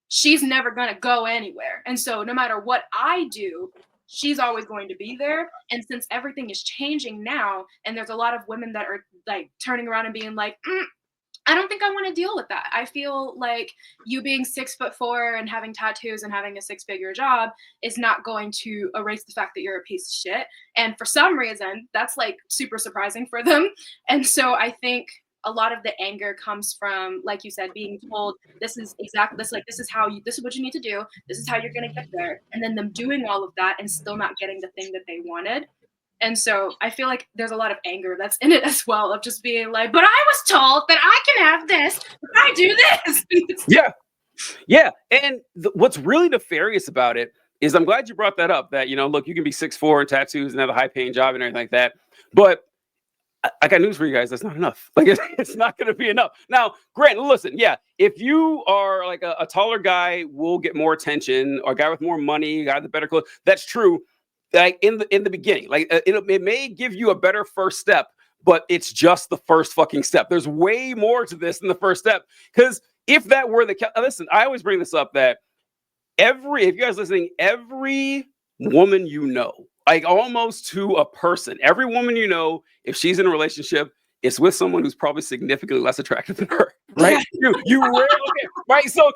she's never going to go anywhere. And so no matter what I do, she's always going to be there. And since everything is changing now, and there's a lot of women that are like turning around and being like, I don't think I want to deal with that. I feel like you being 6'4" and having tattoos and having a 6-figure job is not going to erase the fact that you're a piece of shit. And for some reason, that's like super surprising for them. And so I think a lot of the anger comes from, like you said, being told this is what you need to do. This is how you're going to get there. And then them doing all of that and still not getting the thing that they wanted. And so I feel like there's a lot of anger that's in it as well, of just being like, but I was told that I can have this if I do this. Yeah. And what's really nefarious about it is, I'm glad you brought that up, that, look, you can be 6'4" and tattoos and have a high paying job and everything like that. But I got news for you guys. That's not enough. Like, it's not going to be enough. Now, Grant, listen, yeah, if you are like a taller guy, will get more attention, or a guy with more money, a guy with better clothes. That's true. Like in the beginning, like it may give you a better first step, but it's just the first fucking step. There's way more to this than the first step. Because if that were listen, I always bring this up that if you guys listening, every woman like almost to a person, every woman if she's in a relationship, it's with someone who's probably significantly less attractive than her, right? You rarely, right? So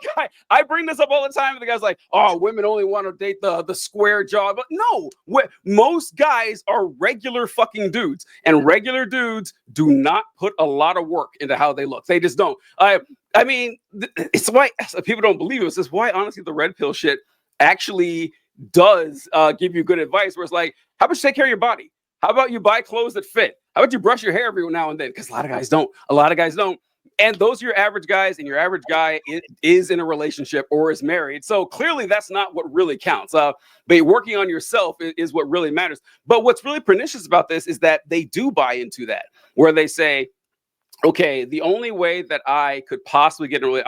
I bring this up all the time, and the guy's like, oh, women only want to date the square jaw. But no, most guys are regular fucking dudes, and regular dudes do not put a lot of work into how they look. They just don't. I mean, it's why people don't believe it. It's just why, honestly, the red pill shit actually does give you good advice, where it's like, how about you take care of your body? How about you buy clothes that fit? How about you brush your hair every now and then? Because a lot of guys don't. And those are your average guys, and your average guy is in a relationship or is married. So clearly that's not what really counts. But working on yourself is what really matters. But what's really pernicious about this is that they do buy into that, where they say, okay, the only way that I could possibly get in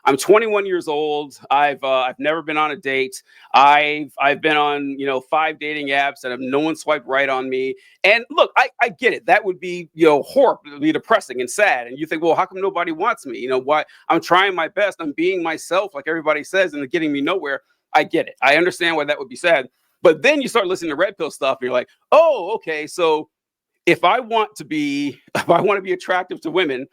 I'm 21 years old. I've never been on a date. I've been on 5 dating apps, and no one swiped right on me. And look, I get it. That would be horrible. It would be depressing and sad. And you think, well, how come nobody wants me? Why? I'm trying my best. I'm being myself, like everybody says, and they're getting me nowhere. I get it. I understand why that would be sad. But then you start listening to red pill stuff, and you're like, oh, okay, so if I want to be attractive to women,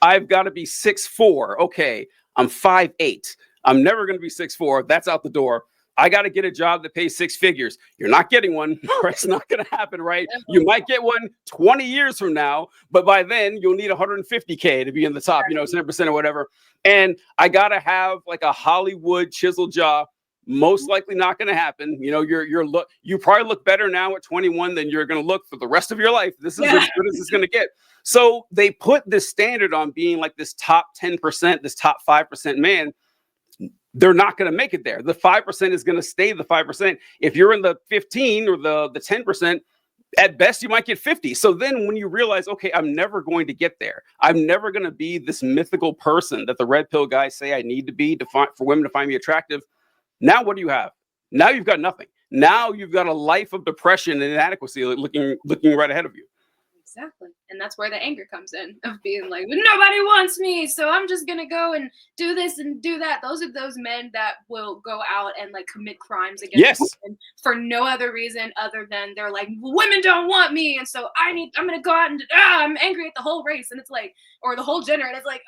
I've got to be 6'4". Okay, I'm 5'8". I'm never going to be 6'4". That's out the door. I got to get a job that pays 6 figures. You're not getting one. It's not going to happen, right? You might get one 20 years from now, but by then you'll need 150K to be in the top, 10% or whatever. And I got to have like a Hollywood chiseled jaw. Most likely not going to happen. You know, you probably look better now at 21 than you're going to look for the rest of your life. This is as good as it's going to get. So they put this standard on being like this top 10%, this top 5% man. They're not going to make it there. The 5% is going to stay the 5%. If you're in the 15 or the 10%, at best you might get 50. So then when you realize, okay, I'm never going to get there. I'm never going to be this mythical person that the red pill guys say I need to be for women to find me attractive. Now what do you have? Now you've got nothing. Now you've got a life of depression and inadequacy looking right ahead of you. Exactly. And that's where the anger comes in, of being like, nobody wants me, so I'm just going to go and do this and do that. Those are those men that will go out and like commit crimes against women for no other reason other than they're like, women don't want me. And so I'm going to go out and I'm angry at the whole race. And it's like, or the whole gender. And it's like,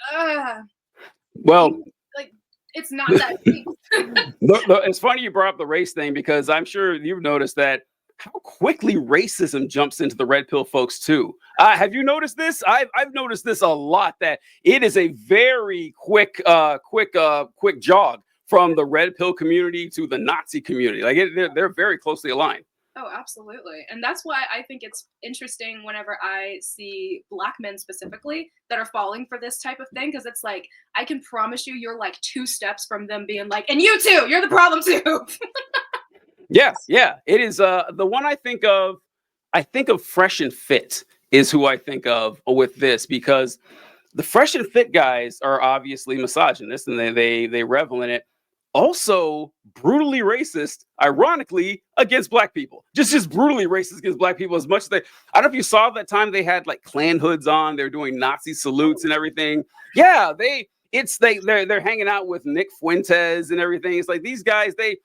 well, like, it's not that deep. It's funny you brought up the race thing, because I'm sure you've noticed that how quickly racism jumps into the red pill folks too. Have you noticed this? I've noticed this a lot, that it is a very quick jog from the red pill community to the Nazi community. Like they're very closely aligned. Oh, absolutely. And that's why I think it's interesting whenever I see Black men specifically that are falling for this type of thing. Because it's like, I can promise you're like 2 steps from them being like, and you too, you're the problem too. Yeah. It is the one I think of Fresh and Fit is who I think of with this, because the Fresh and Fit guys are obviously misogynist and they revel in it. Also brutally racist, ironically, against Black people. Just brutally racist against Black people, as much as I don't know if you saw that time they had like Klan hoods on, they're doing Nazi salutes and everything. Yeah, they're hanging out with Nick Fuentes and everything. It's like these guys, I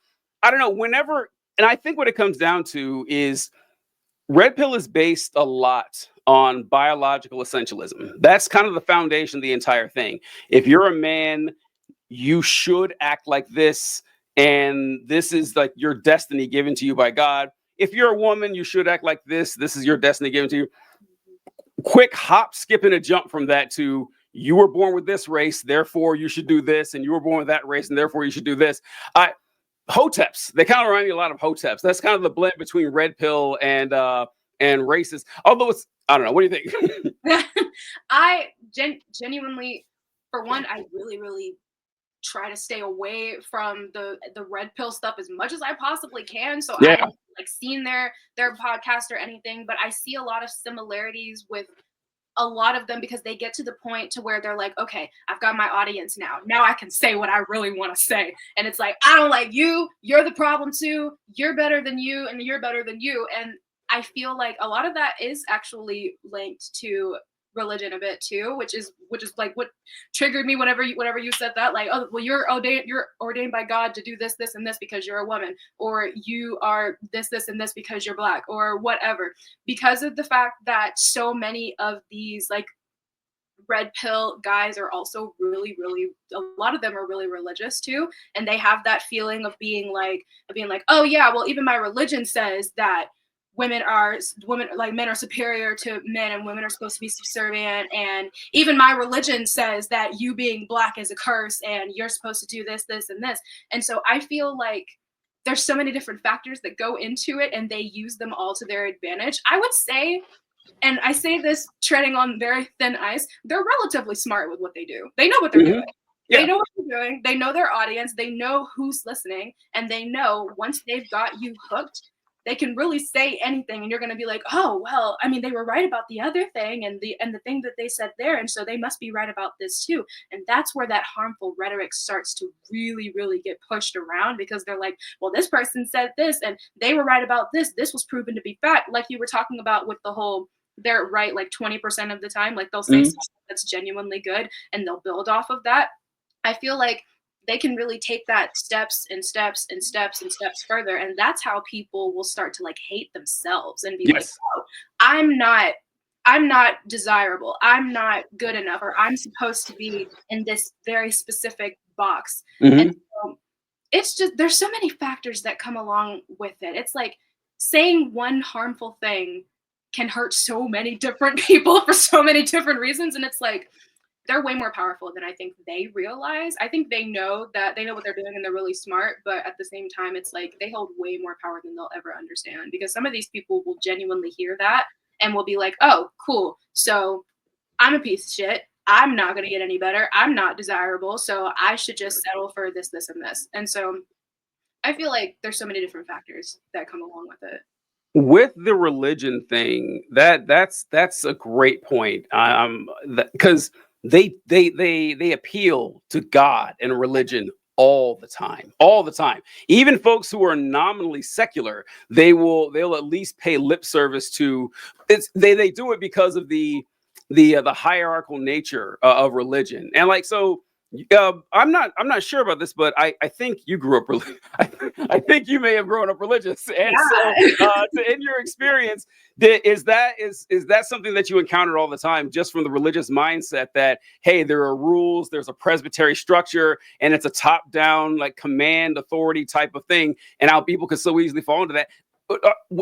don't know, and I think what it comes down to is red pill is based a lot on biological essentialism. That's kind of the foundation of the entire thing. If you're a man, you should act like this, and this is like your destiny given to you by God. If you're a woman, you should act like this. This is your destiny given to you. Quick hop, skip, and a jump from that to you were born with this race, therefore you should do this, and you were born with that race, and therefore you should do this. Hoteps, they kind of remind me a lot of Hoteps. That's kind of the blend between red pill and racist. Although I don't know. What do you think? I genuinely, for one, I really, really try to stay away from the red pill stuff as much as I possibly can. So I haven't like seen their podcast or anything, but I see a lot of similarities with a lot of them, because they get to the point to where they're like, okay, I've got my audience now I can say what I really want to say. And it's like, I don't like you, you're the problem too, you're better than you, and you're better than you. And I feel like a lot of that is actually linked to religion a bit too, which is like what triggered me whenever you said that, like, oh well, you're ordained by God to do this and this because you're a woman, or you are this and this because you're Black, or whatever, because of the fact that so many of these like red pill guys are also really, a lot of them are really religious too, and they have that feeling of being like, oh yeah, well even my religion says that women like men are superior to men, and women are supposed to be subservient, and even my religion says that you being Black is a curse and you're supposed to do this and this. And so I feel like there's so many different factors that go into it, and they use them all to their advantage. I would say, and I say this treading on very thin ice, they're relatively smart with what they do. They know what they're doing. They know what they're doing. They know their audience. They know who's listening, and they know once they've got you hooked, they can really say anything, and you're going to be like, oh, well, I mean, they were right about the other thing and the thing that they said there, and so they must be right about this too. And that's where that harmful rhetoric starts to really, really get pushed around, because they're like, well, this person said this and they were right about this. This was proven to be fact. Like you were talking about with the whole, they're right like 20% of the time. Like they'll say something that's genuinely good and they'll build off of that. I feel like they can really take that steps further, and that's how people will start to like hate themselves and be like, oh, I'm not desirable, I'm not good enough, or I'm supposed to be in this very specific box. And so it's just, there's so many factors that come along with it. It's like saying one harmful thing can hurt so many different people for so many different reasons, and it's like, they're way more powerful than I think they realize. I think they know what they're doing and they're really smart, but at the same time, it's like they hold way more power than they'll ever understand, because some of these people will genuinely hear that and will be like, oh, cool. So I'm a piece of shit. I'm not going to get any better. I'm not desirable. So I should just settle for this, this, and this. And so I feel like there's so many different factors that come along with it. With the religion thing, that's a great point. Because they appeal to God and religion all the time. Even folks who are nominally secular, they'll at least pay lip service to it's. They do it because of the hierarchical nature of religion, and like so. I'm not sure about this, but I think you grew up I think you may have grown up religious, and in your experience, is that something that you encountered all the time, just from the religious mindset that hey, there are rules, there's a presbytery structure, and it's a top down like command authority type of thing, and how people can so easily fall into that.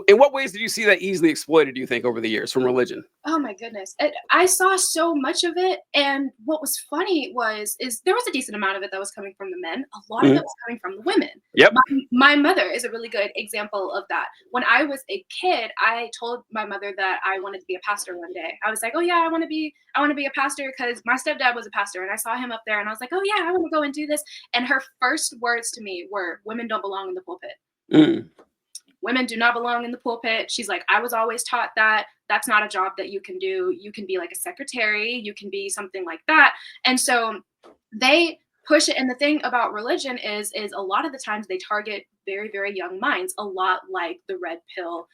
In what ways did you see that easily exploited, do you think, over the years from religion? Oh my goodness. I saw so much of it. And what was funny is there was a decent amount of it that was coming from the men. A lot of it was coming from the women. Yep. My mother is a really good example of that. When I was a kid, I told my mother that I wanted to be a pastor one day. I was like, oh yeah, I want to be a pastor because my stepdad was a pastor and I saw him up there and I was like, oh yeah, I want to go and do this. And her first words to me were, women don't belong in the pulpit. Mm. Women do not belong in the pulpit. She's like, I was always taught that that's not a job that you can do. You can be like a secretary. You can be something like that. And so they push it. And the thing about religion is a lot of the times they target very, very young minds, a lot like the red pill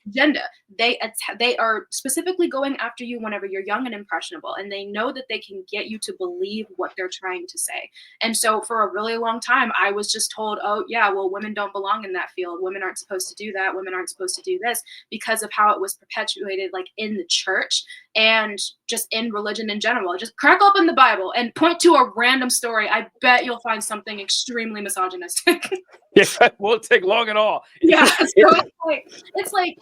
agenda. They are specifically going after you whenever you're young and impressionable, and they know that they can get you to believe what they're trying to say. And so for a really long time, I was just told, oh yeah, well, women don't belong in that field. Women aren't supposed to do that. Women aren't supposed to do this, because of how it was perpetuated, like in the church and just in religion in general. Just crack open the Bible and point to a random story. I bet you'll find something extremely misogynistic. Yes, it won't take long at all. Yeah, so it's like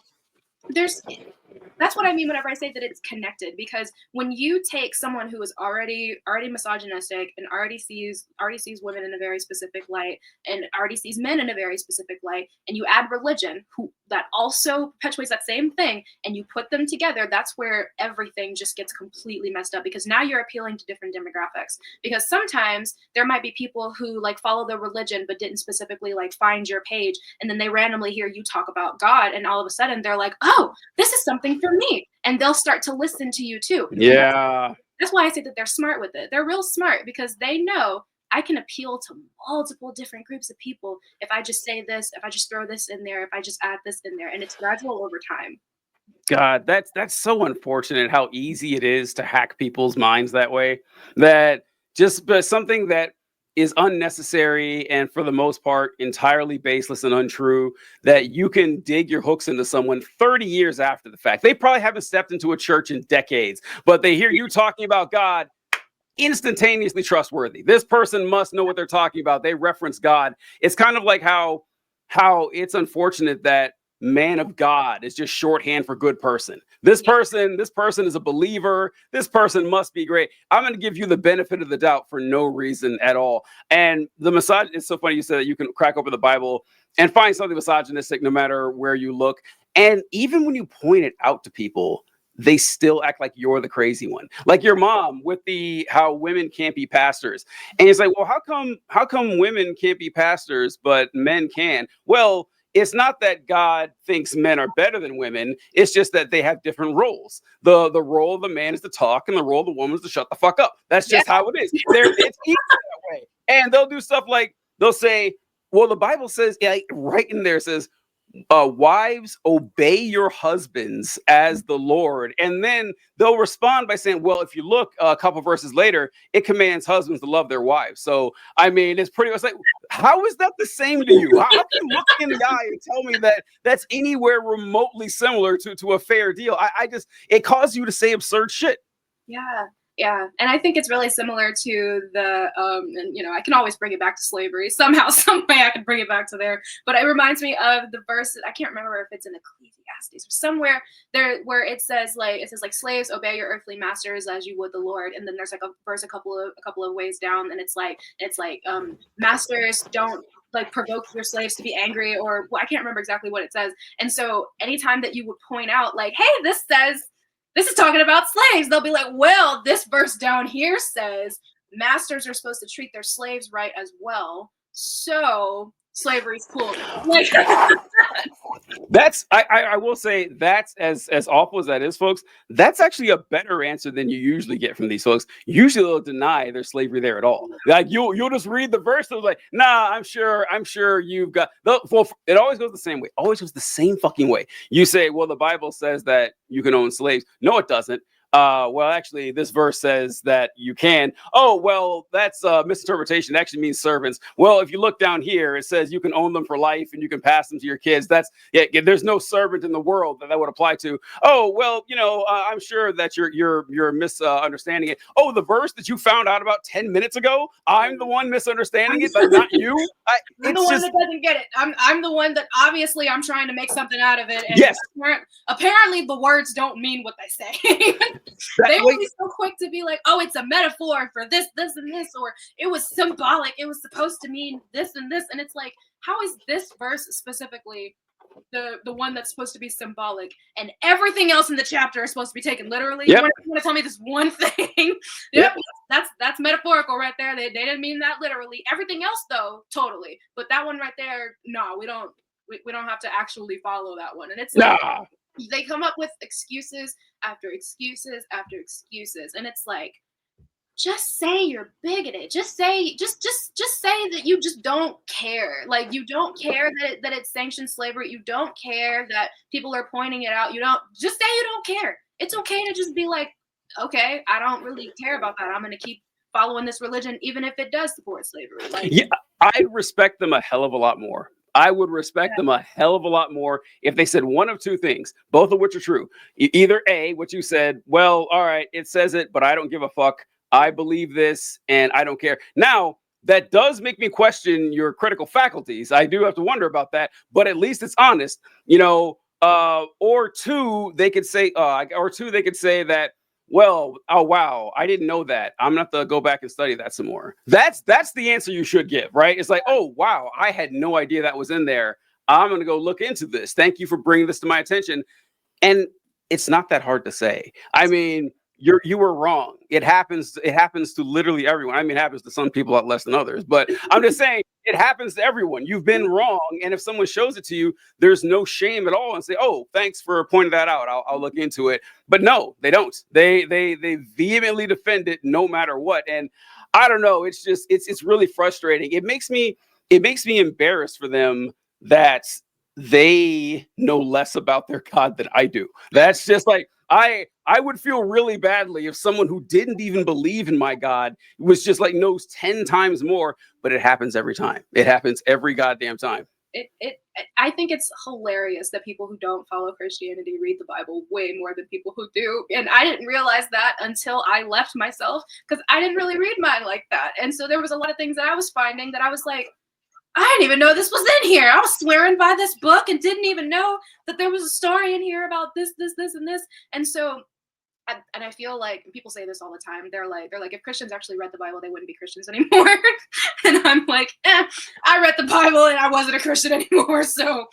that's what I mean whenever I say that it's connected, because when you take someone who is already misogynistic and already sees women in a very specific light and already sees men in a very specific light, and you add religion that also perpetuates that same thing, and you put them together, that's where everything just gets completely messed up, because now you're appealing to different demographics. Because sometimes there might be people who like follow the religion but didn't specifically like find your page, and then they randomly hear you talk about God, and all of a sudden they're like, oh, this is something for me, and they'll start to listen to you too. Yeah, that's why I say that they're smart with it. They're real smart, because they know I can appeal to multiple different groups of people if I just say this, if I just throw this in there, if I just add this in there, and it's gradual over time. God, that's so unfortunate how easy it is to hack people's minds that way. That just but something that is unnecessary and for the most part entirely baseless and untrue, that you can dig your hooks into someone 30 years after the fact. They probably haven't stepped into a church in decades, but they hear you talking about God, instantaneously trustworthy. This person must know what they're talking about. They reference God. It's kind of like how it's unfortunate that man of God is just shorthand for good person. This person is a believer. This person must be great. I'm going to give you the benefit of the doubt for no reason at all. And the misogyny, it's so funny you said that you can crack open the Bible and find something misogynistic no matter where you look. And even when you point it out to people, they still act like you're the crazy one. Like your mom with how women can't be pastors. And it's like, well, how come women can't be pastors, but men can? Well, it's not that God thinks men are better than women. It's just that they have different roles. The role of the man is to talk, and the role of the woman is to shut the fuck up. That's just how it is. It's easy that way. And they'll do stuff like, they'll say, well, the Bible says, right in there says, wives, obey your husbands as the Lord. And then they'll respond by saying, well, if you look a couple verses later, it commands husbands to love their wives. So, I mean, it's like, how is that the same to you? How can you look in the eye and tell me that that's anywhere remotely similar to a fair deal? It caused you to say absurd shit. Yeah. Yeah, and I think it's really similar to the, and I can always bring it back to slavery somehow, some way I can bring it back to there. But it reminds me of the verse. I can't remember if it's in Ecclesiastes or somewhere there where it says like slaves obey your earthly masters as you would the Lord, and then there's like a verse a couple of ways down, and it's like masters don't like provoke your slaves to be angry, or well, I can't remember exactly what it says. And so anytime that you would point out like, hey, this is talking about slaves, they'll be like, well, this verse down here says masters are supposed to treat their slaves right as well. So slavery's cool. Like That's I will say that's as awful as that is, folks. That's actually a better answer than you usually get from these folks. Usually they'll deny there's slavery there at all. Like you'll just read the verse. They're like, nah, I'm sure you've got. Well, it always goes the same way. Always goes the same fucking way. You say, well, the Bible says that you can own slaves. No, it doesn't. Well, actually, this verse says that you can. Oh, well, that's misinterpretation. It actually means servants. Well, if you look down here, it says you can own them for life and you can pass them to your kids. That's there's no servant in the world that would apply to. Oh, well, I'm sure that you're misunderstanding it. Oh, the verse that you found out about 10 minutes ago, I'm the one misunderstanding it, but not you. I'm the one that doesn't get it. I'm the one that obviously I'm trying to make something out of it. And yes. Apparently the words don't mean what they say. They will be so quick to be like, oh, it's a metaphor for this, this, and this, or it was symbolic. It was supposed to mean this and this. And it's like, how is this verse specifically the one that's supposed to be symbolic, and everything else in the chapter is supposed to be taken literally? Yep. You want to tell me this one thing? Yep. That's metaphorical right there. They didn't mean that literally. Everything else though, totally. But that one right there, no, we don't have to actually follow that one. And it's like, they come up with excuses after excuses after excuses, and it's like, just say you're bigoted. Just say that you just don't care. Like, you don't care that it sanctions slavery. You don't care that people are pointing it out. You don't just say you don't care. It's okay to just be like, okay, I don't really care about that. I'm going to keep following this religion, even if it does support slavery. Like, yeah, I respect them a hell of a lot more. I would respect them a hell of a lot more if they said one of two things, both of which are true. Either A, what you said, well, all right, it says it, but I don't give a fuck. I believe this and I don't care. Now, that does make me question your critical faculties. I do have to wonder about that, but at least it's honest, or two, they could say that, well, oh, wow, I didn't know that. I'm going to have to go back and study that some more. That's the answer you should give, right? It's like, oh, wow, I had no idea that was in there. I'm going to go look into this. Thank you for bringing this to my attention. And it's not that hard to say. I mean, you were wrong. It happens to literally everyone. I mean, it happens to some people a lot less than others, but I'm just saying it happens to everyone. You've been wrong. And if someone shows it to you, there's no shame at all and say, oh, thanks for pointing that out. I'll look into it. But no, they don't. They vehemently defend it no matter what. And I don't know. It's just, it's really frustrating. It makes me embarrassed for them that they know less about their God than I do. That's just like, I would feel really badly if someone who didn't even believe in my God was just like knows 10 times more, but it happens every time. It happens every goddamn time. I think it's hilarious that people who don't follow Christianity read the Bible way more than people who do. And I didn't realize that until I left myself, because I didn't really read mine like that. And so there was a lot of things that I was finding that I was like, I didn't even know this was in here. I was swearing by this book and didn't even know that there was a story in here about this, this, this, and this. And so, and I feel like people say this all the time. They're like, if Christians actually read the Bible, they wouldn't be Christians anymore. And I'm like, I read the Bible and I wasn't a Christian anymore. So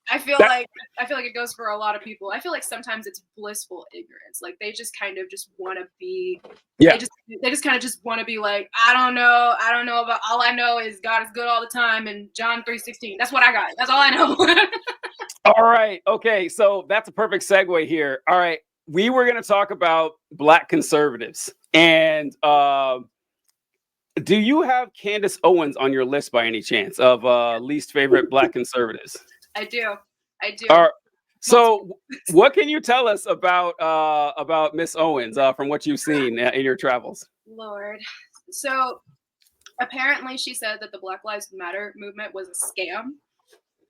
I feel like it goes for a lot of people. I feel like sometimes it's blissful ignorance. Like they just kind of just want to be, they just kind of just want to be like, I don't know about, all I know is God is good all the time and John 3:16. That's what I got. That's all I know. All right. Okay. So that's a perfect segue here. All right. We were going to talk about Black conservatives. And do you have Candace Owens on your list by any chance of least favorite Black conservatives? I do. All right. So what can you tell us about Miss Owens from what you've seen in your travels? Lord. So apparently she said that the Black Lives Matter movement was a scam.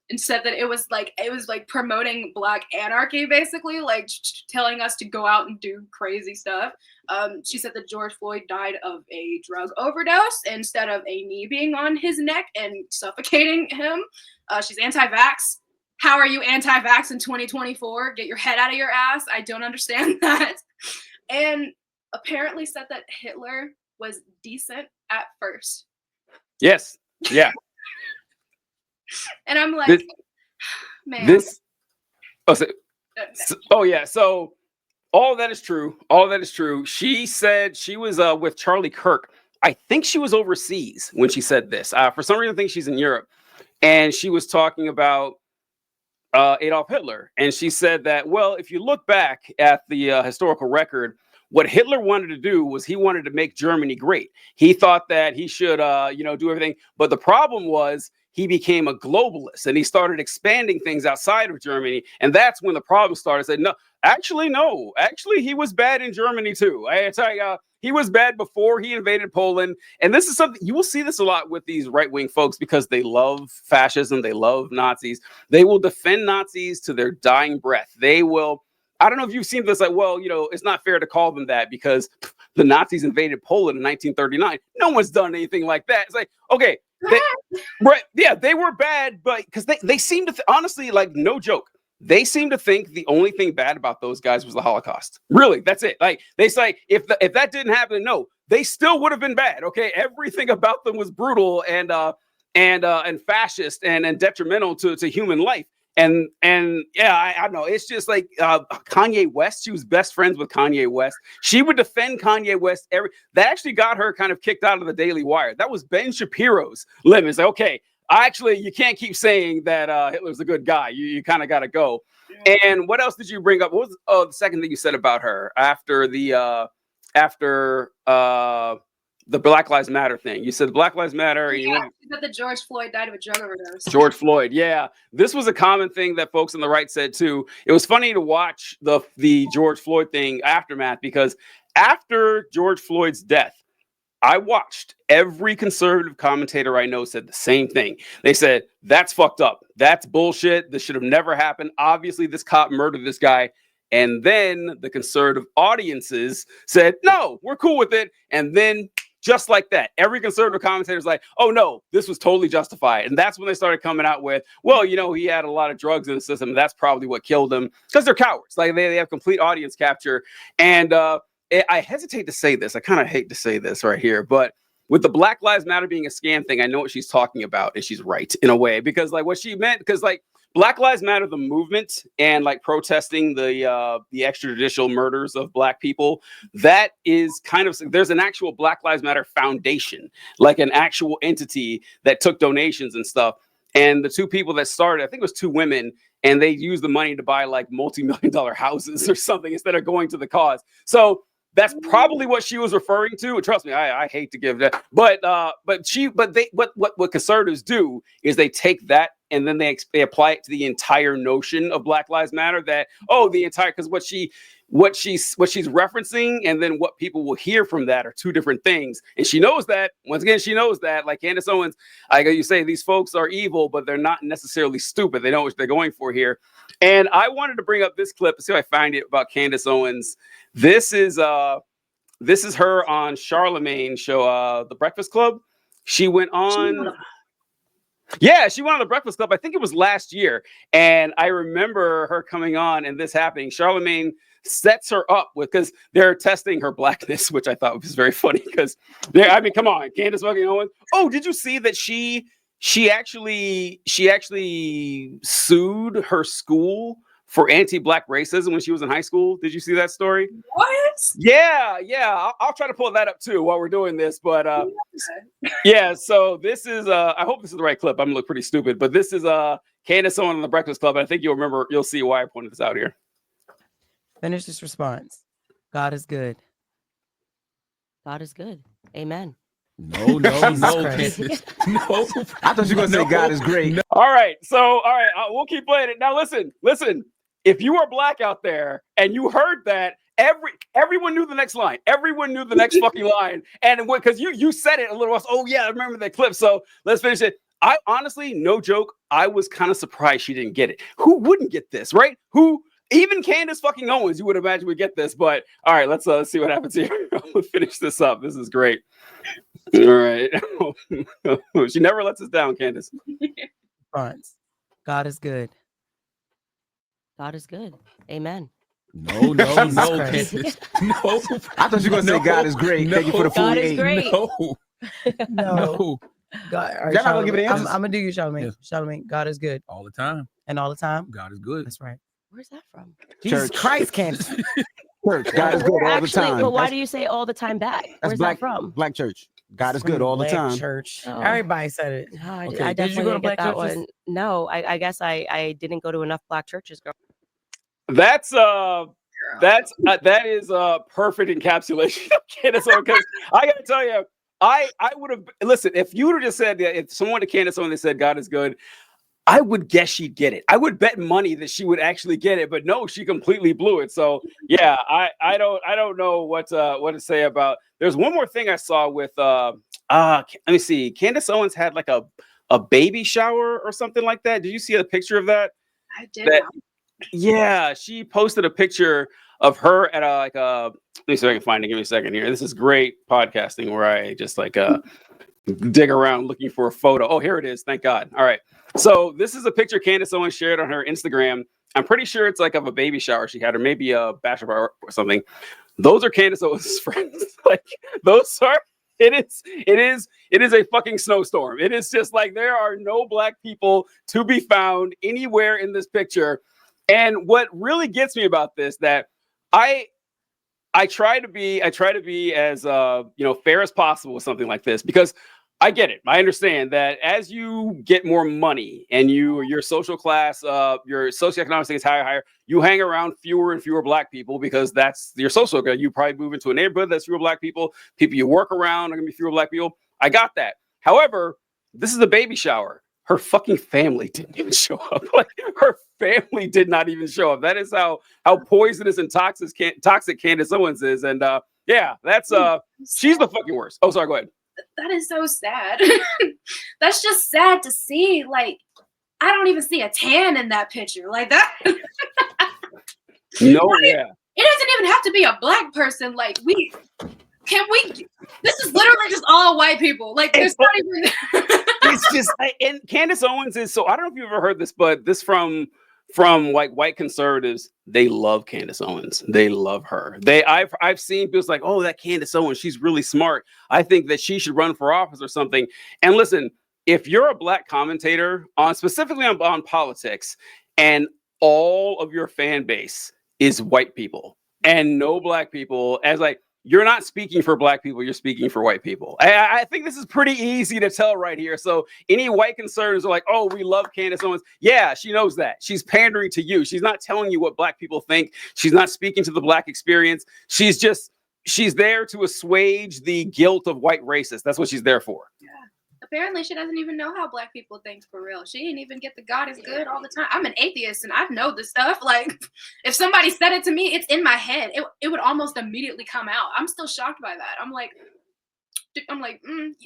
and said that it was like promoting Black anarchy, basically, like telling us to go out and do crazy stuff. She said that George Floyd died of a drug overdose instead of a knee being on his neck and suffocating him. She's anti-vax. How are you anti-vax in 2024? Get your head out of your ass. I don't understand that. And apparently said that Hitler was decent at first. Yes. Yeah. And I'm like, man. Yeah. So all that is true. All that is true. She said she was with Charlie Kirk. I think she was overseas when she said this. For some reason, I think she's in Europe. And she was talking about Adolf Hitler. And she said that, well, if you look back at the historical record, what Hitler wanted to do was he wanted to make Germany great. He thought that he should, do everything. But the problem was he became a globalist and he started expanding things outside of Germany. And that's when the problem started. I said, no, actually, he was bad in Germany, too. I tell you, he was bad before he invaded Poland. And this is something you will see this a lot with these right wing folks because they love fascism. They love Nazis. They will defend Nazis to their dying breath. They will. I don't know if you've seen this, like, well, it's not fair to call them that because the Nazis invaded Poland in 1939. No one's done anything like that. It's like, okay, right. Yeah, they were bad, but because they seem to, honestly, like, no joke. They seem to think the only thing bad about those guys was the Holocaust. Really, that's it. Like, they say, if that didn't happen, no, they still would have been bad. Okay, everything about them was brutal and fascist and detrimental to human life. And yeah, I know. It's just like Kanye West. She was best friends with Kanye West. She would defend Kanye West. That actually got her kind of kicked out of the Daily Wire. That was Ben Shapiro's limit. It's like, okay, actually, you can't keep saying that Hitler's a good guy. You kind of got to go. And what else did you bring up? What was the second thing you said about her after the Black Lives Matter thing? You said Black Lives Matter. Yeah, she said that George Floyd died of a drug overdose. George Floyd, yeah. This was a common thing that folks on the right said too. It was funny to watch the George Floyd thing aftermath because after George Floyd's death, I watched every conservative commentator I know said the same thing. They said, that's fucked up. That's bullshit. This should have never happened. Obviously, this cop murdered this guy. And then the conservative audiences said, no, we're cool with it. And then just like that, every conservative commentator is like, oh, no, this was totally justified. And that's when they started coming out with, well, he had a lot of drugs in the system. And that's probably what killed him because they're cowards. Like they have complete audience capture. And I hesitate to say this. I kind of hate to say this right here. But with the Black Lives Matter being a scam thing, I know what she's talking about. And she's right in a way, because like what she meant, because like Black Lives Matter, the movement, and like protesting the extrajudicial murders of Black people, that is kind of, there's an actual Black Lives Matter foundation, like an actual entity that took donations and stuff. And the two people that started, I think it was two women, and they used the money to buy like multi-million-dollar houses or something instead of going to the cause. So that's probably what she was referring to. Trust me, I hate to give that, but what conservatives do is they take that and then they apply it to the entire notion of Black Lives Matter. That the entire, because what she's referencing and then what people will hear from that are two different things. And she knows that. Once again, she knows that. Like Candace Owens, like you say, these folks are evil, but they're not necessarily stupid. They know what they're going for here. And I wanted to bring up this clip and see if I find it about Candace Owens. This is her on Charlemagne show, The Breakfast Club. She went on. Yeah, she went on The Breakfast Club. I think it was last year. And I remember her coming on and this happening. Charlemagne sets her up because they're testing her blackness, which I thought was very funny because come on, Candace fucking Owens. Oh, did you see that she actually sued her school for anti-Black racism when she was in high school? Did you see that story? What? Yeah. I'll try to pull that up too while we're doing this. But yeah, so this is I hope this is the right clip. I'm gonna look pretty stupid, but this is Candace Owens on The Breakfast Club. And I think you'll see why I pointed this out here. Finish this response. God is good. God is good. Amen. No. No. I thought you were going to say God is great. No. All right. We'll keep playing it. Now, listen. If you are Black out there and you heard that, everyone knew the next line. Everyone knew the next fucking line. And because you said it a little while. Oh, yeah, I remember that clip. So let's finish it. I honestly, no joke, I was kind of surprised she didn't get it. Who wouldn't get this, right? Even Candace fucking Owens, you would imagine would get this. But all right, let's see what happens here. I'm gonna finish this up. This is great. All right. She never lets us down, Candace. Response. God is good. God is good. Amen. No, Jesus no, Christ. Candace. No. I thought you were going to say God is great. Thank you for the God is 48. great. No. No. God, all right, Y'all not gonna give it Charlamagne, answers? I'm gonna do you, Charlamagne. Yeah. Charlamagne, God is good. All the time. And all the time. God is good. That's right. Where's that from? Church. Jesus Christ, Candace. Church. God is good all the Actually, time. but why That's- do you say all the time back? that's Where's black that from? Black church. God is From good all the Black time. Church. Oh. Everybody said it. No, I, Okay, I did you definitely go to didn't black get that churches? one. No, I guess I didn't go to enough black churches, girl. That is a perfect encapsulation of Candace Owens. Because I gotta tell you, I would have listen if you would have just said that if someone to Candace Owens said God is good, I would guess she'd get it. I would bet money that she would actually get it, but no, she completely blew it. So yeah, I don't know what to say about. There's one more thing I saw with let me see. Candace Owens had like a baby shower or something like that. Did you see a picture of that? I did That- not. Yeah, she posted a picture of her at let me see if I can find it. Give me a second here. This is great podcasting where I just dig around looking for a photo. Oh, here it is. Thank God. All right. So this is a picture Candace Owens shared on her Instagram. I'm pretty sure it's like of a baby shower she had, or maybe a bachelor party or something. Those are Candace Owens' friends. Like those are. It is a fucking snowstorm. It is just like there are no black people to be found anywhere in this picture. And what really gets me about this that I try to be as fair as possible with something like this because I get it. I understand that as you get more money and your social class, your socioeconomic thing is higher, you hang around fewer and fewer black people because that's your social good. You probably move into a neighborhood that's fewer black people. People you work around are gonna be fewer black people. I got that. However, this is a baby shower. Her fucking family didn't even show up. Like her family did not even show up. That is how poisonous and toxic Candace Owens is. And yeah, that's she's the fucking worst. Oh, sorry, go ahead. That is so sad. That's just sad to see. Like, I don't even see a tan in that picture. Like that. No, yeah. It doesn't even have to be a black person. Like, this is literally just all white people. Like, there's not even. It's just, and Candace Owens is, so I don't know if you've ever heard this, but this from like white conservatives, they love Candace Owens. They love her. I've seen people like, oh, that Candace Owens, she's really smart. I think that she should run for office or something. And listen, if you're a black commentator specifically on politics, and all of your fan base is white people and no black people, you're not speaking for black people, you're speaking for white people. I think this is pretty easy to tell right here. So any white conservatives are like, oh, we love Candace Owens. Yeah, she knows that. She's pandering to you. She's not telling you what black people think. She's not speaking to the black experience. She's there to assuage the guilt of white racists. That's what she's there for. Yeah. Apparently, she doesn't even know how black people think for real. She didn't even get the God is good all the time. I'm an atheist and I know this stuff. Like, if somebody said it to me, it's in my head. It would almost immediately come out. I'm still shocked by that. I'm like,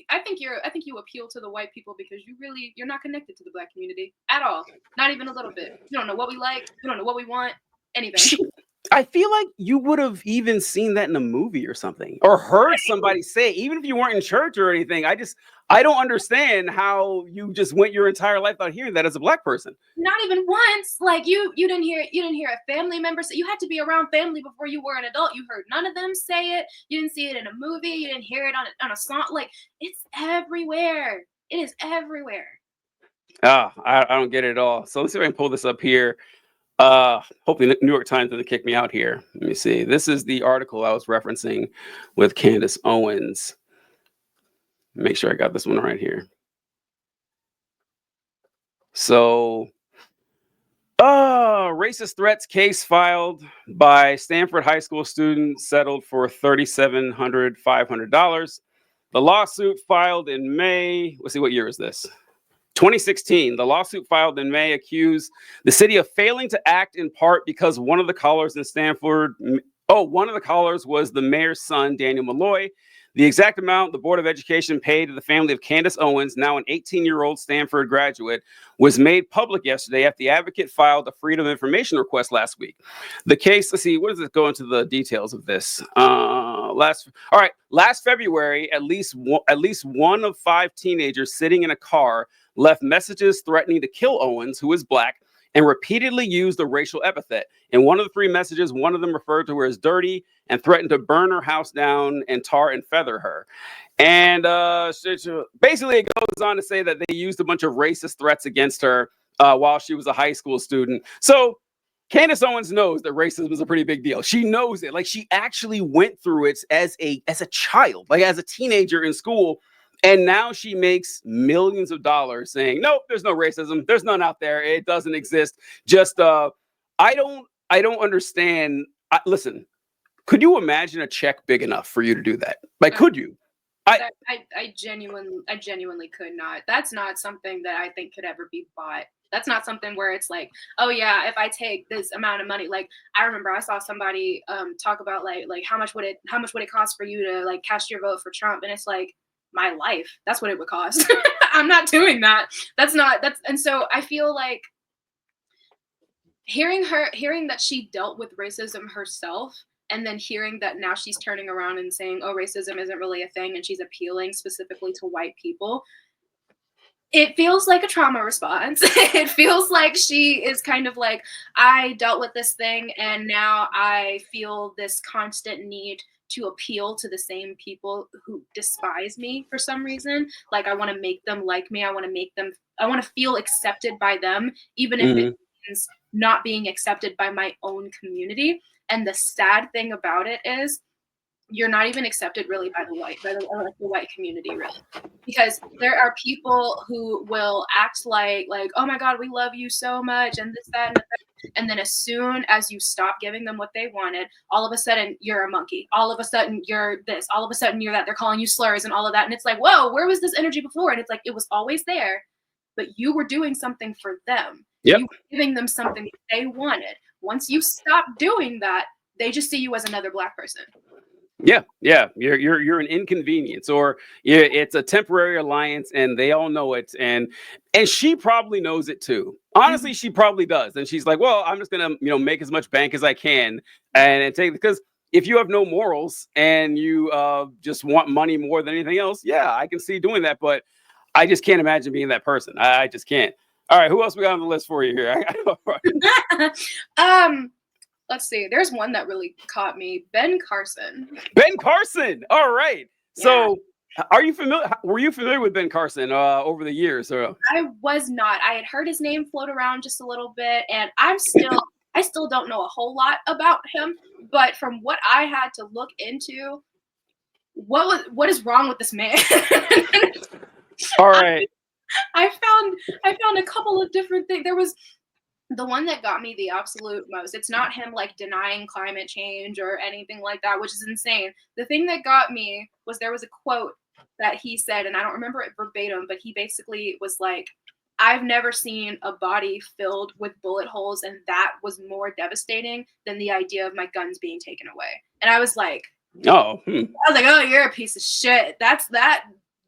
I think you appeal to the white people because you're not connected to the black community at all. Not even a little bit. You don't know what we like. You don't know what we want. Anything. I feel like you would have even seen that in a movie or something, or heard somebody say, even if you weren't in church or anything. I don't understand how you just went your entire life without hearing that as a black person. Not even once. Like you didn't hear a family member say. You had to be around family before you were an adult. You heard none of them say it. You didn't see it in a movie. You didn't hear it on a song. Like, it's everywhere. It is everywhere. I don't get it at all. So let's see if I can pull this up here. Hopefully New York Times doesn't kick me out here. Let me see. This is the article I was referencing with Candace Owens. Make sure I got this one right here. So, racist threats case filed by Stanford High School student settled for $3,500. The lawsuit filed in May. Let's see, what year is this? 2016, the lawsuit filed in May accused the city of failing to act in part because one of the callers in Stanford, one of the callers was the mayor's son, Daniel Malloy. The exact amount the Board of Education paid to the family of Candace Owens, now an 18-year-old Stanford graduate, was made public yesterday after the advocate filed a Freedom of Information request last week. The case, let's see, what does it go into the details of this? Last February, at least one of 5 teenagers sitting in a car left messages threatening to kill Owens, who is Black, and repeatedly used a racial epithet. In one of the 3 messages, one of them referred to her as dirty and threatened to burn her house down and tar and feather her. And basically, it goes on to say that they used a bunch of racist threats against her while she was a high school student. So Candace Owens knows that racism is a pretty big deal. She knows it. Like, she actually went through it as a child, like as a teenager in school. And now she makes millions of dollars saying, nope, there's no racism. There's none out there. It doesn't exist. Just, I don't understand. Listen, could you imagine a check big enough for you to do that? Like, could you? I genuinely could not. That's not something that I think could ever be bought. That's not something where it's like, oh yeah, if I take this amount of money, like I remember I saw somebody talk about like how much would it cost for you to like cast your vote for Trump, and it's like, my life. That's what it would cost. I'm not doing that. And so I feel like hearing that she dealt with racism herself, and then hearing that now she's turning around and saying, oh, racism isn't really a thing, and she's appealing specifically to white people, it feels like a trauma response. It feels like she is kind of like, I dealt with this thing, and now I feel this constant need to appeal to the same people who despise me for some reason. Like, I want to make them like me. I want to feel accepted by them, even if it means not being accepted by my own community. And the sad thing about it is, you're not even accepted really by the white community, really, because there are people who will act like, oh my God, we love you so much, and this, that, and that. And then as soon as you stop giving them what they wanted, all of a sudden you're a monkey. All of a sudden you're this. All of a sudden you're that. They're calling you slurs and all of that. And it's like, whoa, where was this energy before? And it's like, it was always there, but you were doing something for them. Yep. You were giving them something that they wanted. Once you stop doing that, they just see you as another Black person. Yeah, you're an inconvenience, or it's a temporary alliance, and they all know it, and she probably knows it too. Honestly, she probably does, and she's like, well, I'm just gonna make as much bank as I can, and take, because if you have no morals and you just want money more than anything else, yeah, I can see doing that, but I just can't imagine being that person. I just can't. All right, who else we got on the list for you here? Let's see. There's one that really caught me. Ben Carson. Ben Carson. All right. Yeah. So, were you familiar with Ben Carson over the years? Or? I was not. I had heard his name float around just a little bit, and I still don't know a whole lot about him. But from what I had to look into, what is wrong with this man? All right. I found a couple of different things. There was the one that got me the absolute most. It's not him like denying climate change or anything like that, which is insane. The thing that got me was there was a quote that he said, and I don't remember it verbatim, but he basically was like, I've never seen a body filled with bullet holes, and that was more devastating than the idea of my guns being taken away. And I was like, oh, you're a piece of shit.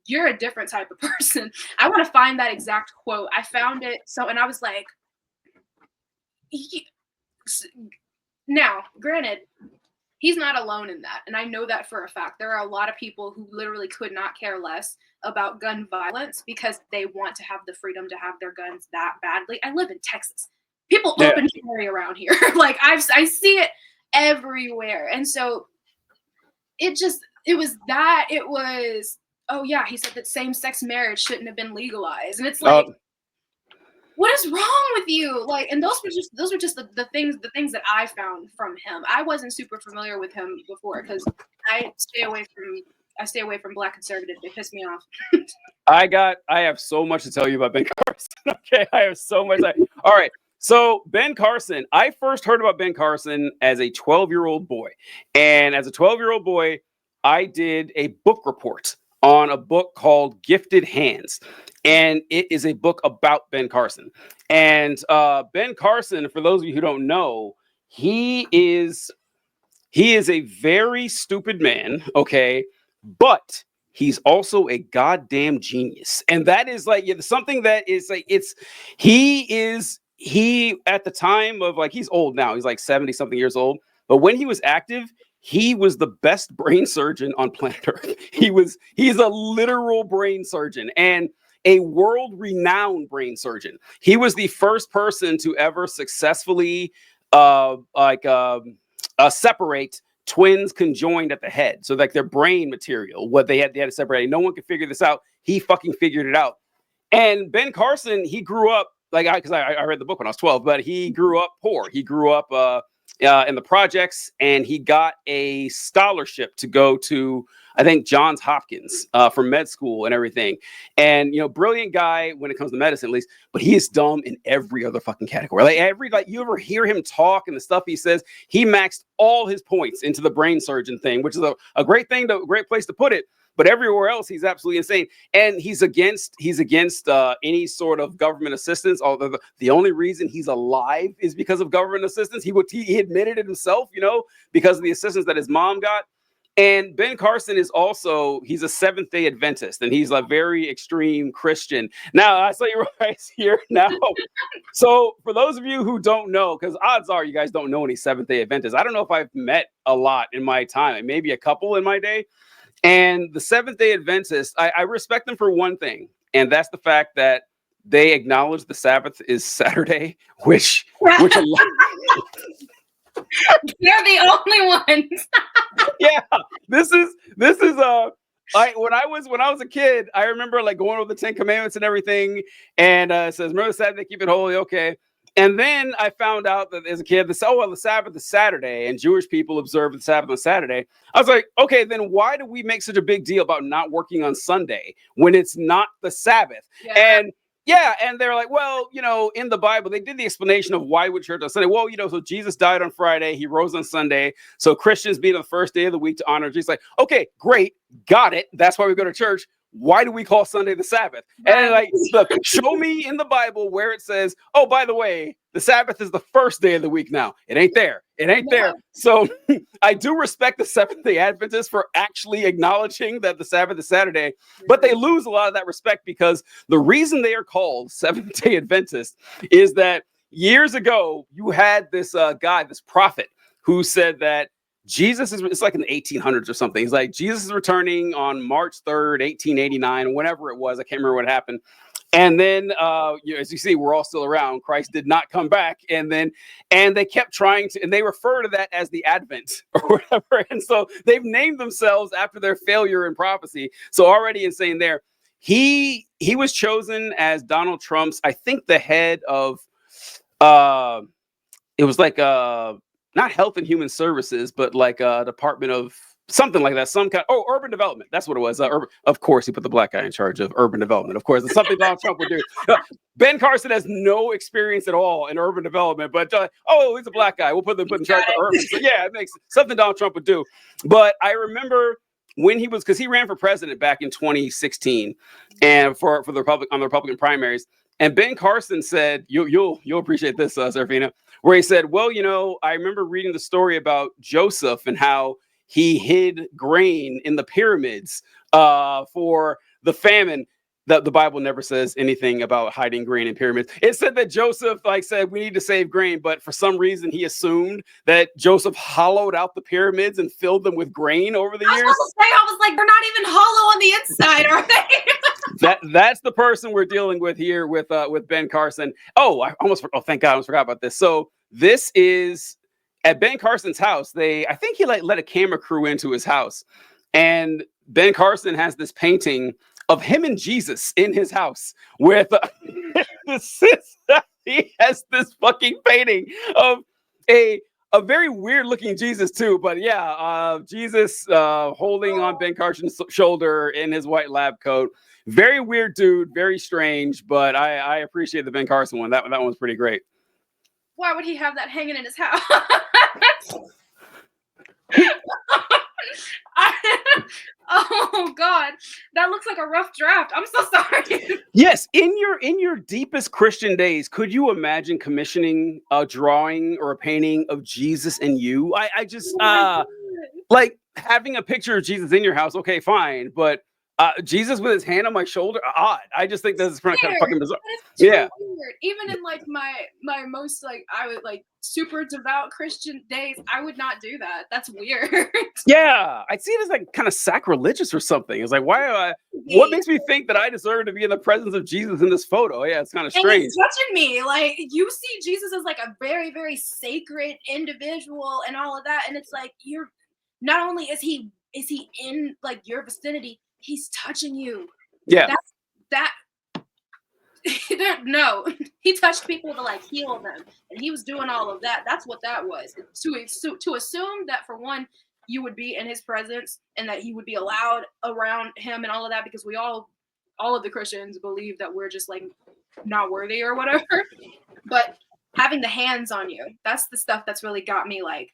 You're a different type of person. I want to find that exact quote. I found it. And I was like, now, granted, he's not alone in that. And I know that for a fact. There are a lot of people who literally could not care less about gun violence because they want to have the freedom to have their guns that badly. I live in Texas. People open carry around here. Like, I see it everywhere. And so it was, oh yeah, he said that same-sex marriage shouldn't have been legalized. And it's like, what is wrong with you? Like, and those were just the things that I found from him. I wasn't super familiar with him before because I stay away from Black conservatives. They piss me off. I have so much to tell you about Ben Carson. Okay, I have so much. All right. So Ben Carson, I first heard about Ben Carson as a 12-year-old boy. And as a 12-year-old boy, I did a book report on a book called Gifted Hands. And it is a book about Ben Carson. And Ben Carson, for those of you who don't know, he is a very stupid man, okay, but he's also a goddamn genius. And that is like something that is like, he at the time of like, he's old now, he's like 70 something years old, but when he was active, he was the best brain surgeon on planet Earth. He's a literal brain surgeon and a world-renowned brain surgeon. He was the first person to ever successfully separate twins conjoined at the head. So like their brain material, what they had to separate. No one could figure this out. He fucking figured it out. And Ben Carson, he grew up because I read the book when I was 12, but he grew up poor. He grew up in the projects, and he got a scholarship to go to, I think, Johns Hopkins for med school and everything. And, brilliant guy when it comes to medicine, at least, but he is dumb in every other fucking category. Like you ever hear him talk and the stuff he says, he maxed all his points into the brain surgeon thing, which is a great thing, a great place to put it. But everywhere else, he's absolutely insane. And he's against any sort of government assistance. Although the only reason he's alive is because of government assistance. He admitted it himself, because of the assistance that his mom got. And Ben Carson he's a Seventh-day Adventist, and he's a very extreme Christian. Now, I saw you right here now. So for those of you who don't know, because odds are you guys don't know any Seventh-day Adventists. I don't know if I've met a lot in my time, maybe a couple in my day. And the Seventh-day Adventists, I respect them for one thing, and that's the fact that they acknowledge the Sabbath is Saturday, which a lot. They're the only ones. Yeah, this is when I was a kid, I remember like going over the 10 Commandments and everything, and it says, remember the Sabbath, keep it holy, okay. And then I found out that as a kid, the Sabbath is Saturday, and Jewish people observe the Sabbath on Saturday. I was like, okay, then why do we make such a big deal about not working on Sunday when it's not the Sabbath? Yeah. And they're like, well, in the Bible, they did the explanation of why would church on Sunday. Well, so Jesus died on Friday, he rose on Sunday, so Christians meet on the first day of the week to honor Jesus. Like, okay, great, got it. That's why we go to church. Why do we call Sunday the Sabbath? And like, look, show me in the Bible where it says, oh, by the way, the Sabbath is the first day of the week now. It ain't there. So I do respect the Seventh-day Adventists for actually acknowledging that the Sabbath is Saturday, but they lose a lot of that respect because the reason they are called Seventh-day Adventists is that years ago, you had this guy, this prophet, who said that it's like in the 1800s or something. He's like, Jesus is returning on March 3rd, 1889, whenever it was. I can't remember what happened. And then, as you see, we're all still around. Christ did not come back. And they kept trying to, and they refer to that as the Advent or whatever. And so they've named themselves after their failure in prophecy. So already insane there. He was chosen as Donald Trump's, I think, the head of, it was like, not Health and Human Services, but like a Department of something like that, urban development. That's what it was. Of course, he put the black guy in charge of urban development. Of course, it's something Donald Trump would do. Ben Carson has no experience at all in urban development, but he's a black guy. We'll put him in charge of urban. So yeah, it makes something Donald Trump would do. But I remember when because he ran for president back in 2016, and for the Republican primaries. And Ben Carson said, you'll appreciate this, Serafina, where he said, well, I remember reading the story about Joseph and how he hid grain in the pyramids for the famine. The Bible never says anything about hiding grain in pyramids. It said that Joseph said we need to save grain, but for some reason he assumed that Joseph hollowed out the pyramids and filled them with grain over the years. I was like, they're not even hollow on the inside, are they? That's the person we're dealing with here with Ben Carson. Thank God, I almost forgot about this. So this is at Ben Carson's house. I think he let a camera crew into his house, and Ben Carson has this painting of him and Jesus in his house with he has this fucking painting of a very weird looking Jesus too, but yeah, Jesus holding on Ben Carson's shoulder in his white lab coat. Very weird dude, very strange, but I appreciate the Ben Carson one. That one was pretty great. Why would he have that hanging in his house? Oh God, that looks like a rough draft. I'm so sorry. Yes, in your deepest Christian days, could you imagine commissioning a drawing or a painting of Jesus and you? I just like having a picture of Jesus in your house, okay, fine, but Jesus with his hand on my shoulder, odd. I just think that's kind of fucking bizarre. Yeah. Weird. Even in like my most like I would like super devout Christian days, I would not do that. That's weird. Yeah, I see it as like kind of sacrilegious or something. It's like, why am I? What makes me think that I deserve to be in the presence of Jesus in this photo? Yeah, it's kind of strange. And he's touching me. Like you see Jesus as like a very, very sacred individual and all of that. And it's like you're not only is he in like your vicinity, he's touching you. Yeah. No, he touched people to like heal them, and he was doing all of that. That's what that was. To assume that for one, you would be in his presence and that he would be allowed around him and all of that, because we all of the Christians believe that we're just like not worthy or whatever. But having the hands on you, that's the stuff that's really got me like,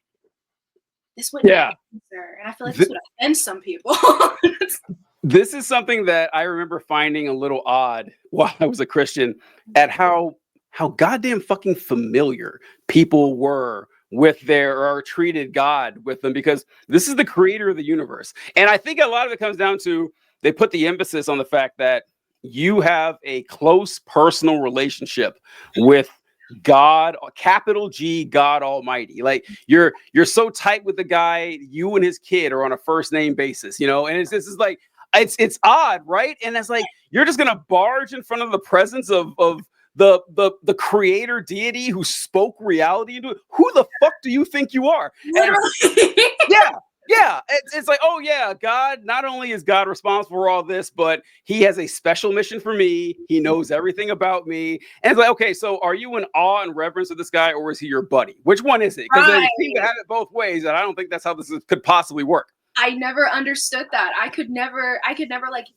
this wouldn't happen, sir. And I feel like this would offend some people. This is something that I remember finding a little odd while I was a Christian, at how goddamn fucking familiar people were with or treated God with them, because this is the creator of the universe. And I think a lot of it comes down to, they put the emphasis on the fact that you have a close personal relationship with God, capital G, God Almighty. Like you're so tight with the guy, you and his kid are on a first name basis, you know, and this is like, it's odd, right? And it's like, you're just gonna barge in front of the presence of the creator deity who spoke reality into it. Who the fuck do you think you are? Yeah. It's like, oh yeah, God, not only is God responsible for all this, but he has a special mission for me. He knows everything about me. And it's like, okay, so are you in awe and reverence of this guy, or is he your buddy? Which one is it? Because they seem to have it both ways, and I don't think that's how this could possibly work. I never understood that. I could never like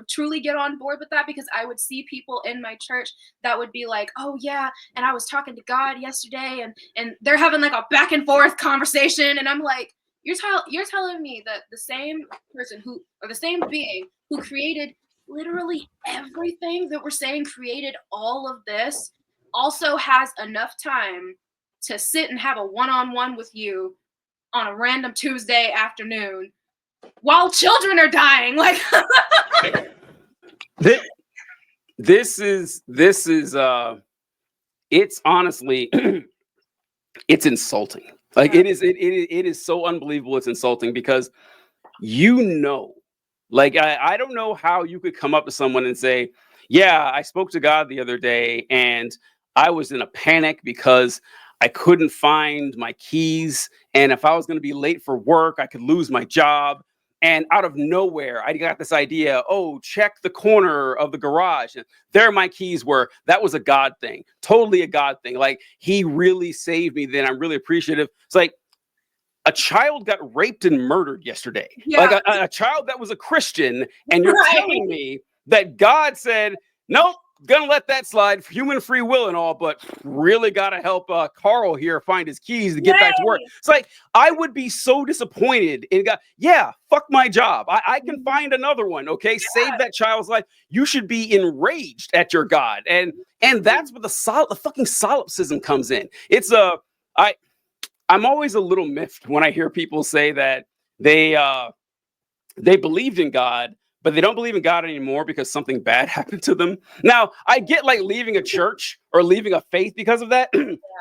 truly get on board with that, because I would see people in my church that would be like, oh yeah, and I was talking to God yesterday, and they're having like a back and forth conversation, and I'm like, you're telling me that the same person the same being who created literally everything that we're saying created all of this also has enough time to sit and have a one-on-one with you on a random Tuesday afternoon while children are dying. Like this is it's honestly it's insulting. Like it is so unbelievable. It's insulting because, you know, like I don't know how you could come up to someone and say, yeah, I spoke to God the other day and I was in a panic because I couldn't find my keys. And if I was going to be late for work, I could lose my job. And out of nowhere, I got this idea, oh, check the corner of the garage. And there my keys were. That was a God thing. Totally a God thing. Like, he really saved me then. I'm really appreciative. It's like, a child got raped and murdered yesterday. Yeah. Like a child that was a Christian. And you're telling me that God said, nope, gonna let that slide, human free will and all, but really gotta help Carl here find his keys to get back to work. It's like, I would be so disappointed in God. Yeah, fuck my job. I can find another one. Okay, save that child's life. You should be enraged at your God, and that's where the fucking solipsism comes in. It's I'm always a little miffed when I hear people say that they believed in God, but they don't believe in God anymore because something bad happened to them. Now, I get like leaving a church or leaving a faith because of that,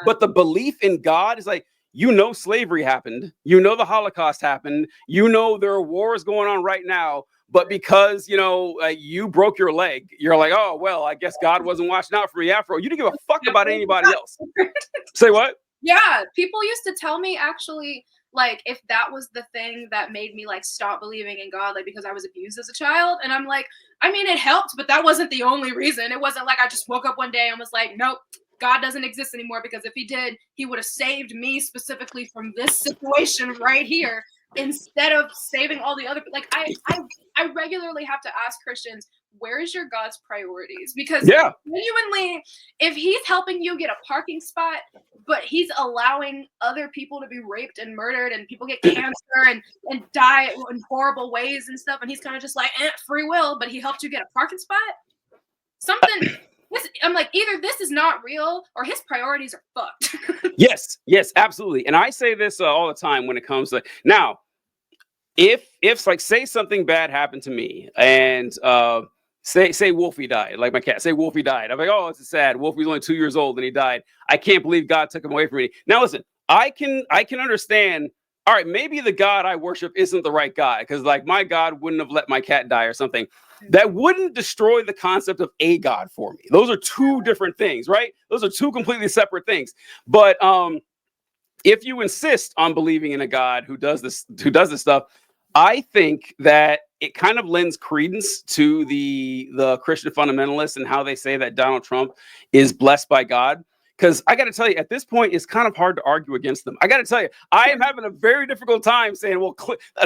but the belief in God is like, you know, slavery happened, you know, the Holocaust happened, you know, there are wars going on right now, but because, you know, you broke your leg, you're like, oh, well, I guess God wasn't watching out for me after all. You didn't give a fuck about anybody else. Say what? Yeah, people used to tell me actually, like, if that was the thing that made me like stop believing in God, like because I was abused as a child. And I'm like, I mean, it helped, but that wasn't the only reason. It wasn't like I just woke up one day and was like, nope, God doesn't exist anymore, because if he did, he would have saved me specifically from this situation right here instead of saving all the other. Like I regularly have to ask Christians, where is your God's priorities? Because genuinely, if he's helping you get a parking spot, but he's allowing other people to be raped and murdered and people get cancer and die in horrible ways and stuff, and he's kind of just like, free will, but he helped you get a parking spot? Something, I'm like, either this is not real or his priorities are fucked. Yes, absolutely. And I say this all the time when it comes to, now, if like say something bad happened to me and say Wolfie died, like my cat, say Wolfie died. I'm like, oh, it's sad. Wolfie's only 2 years old and he died. I can't believe God took him away from me. Now listen, I can understand. All right, maybe the God I worship isn't the right God because like my God wouldn't have let my cat die or something. That wouldn't destroy the concept of a God for me. Those are two different things, right? Those are two completely separate things. But if you insist on believing in a God who does this stuff, I think that it kind of lends credence to the Christian fundamentalists and how they say that Donald Trump is blessed by God. Because I got to tell you, at this point, it's kind of hard to argue against them. I got to tell you, I am having a very difficult time saying, well,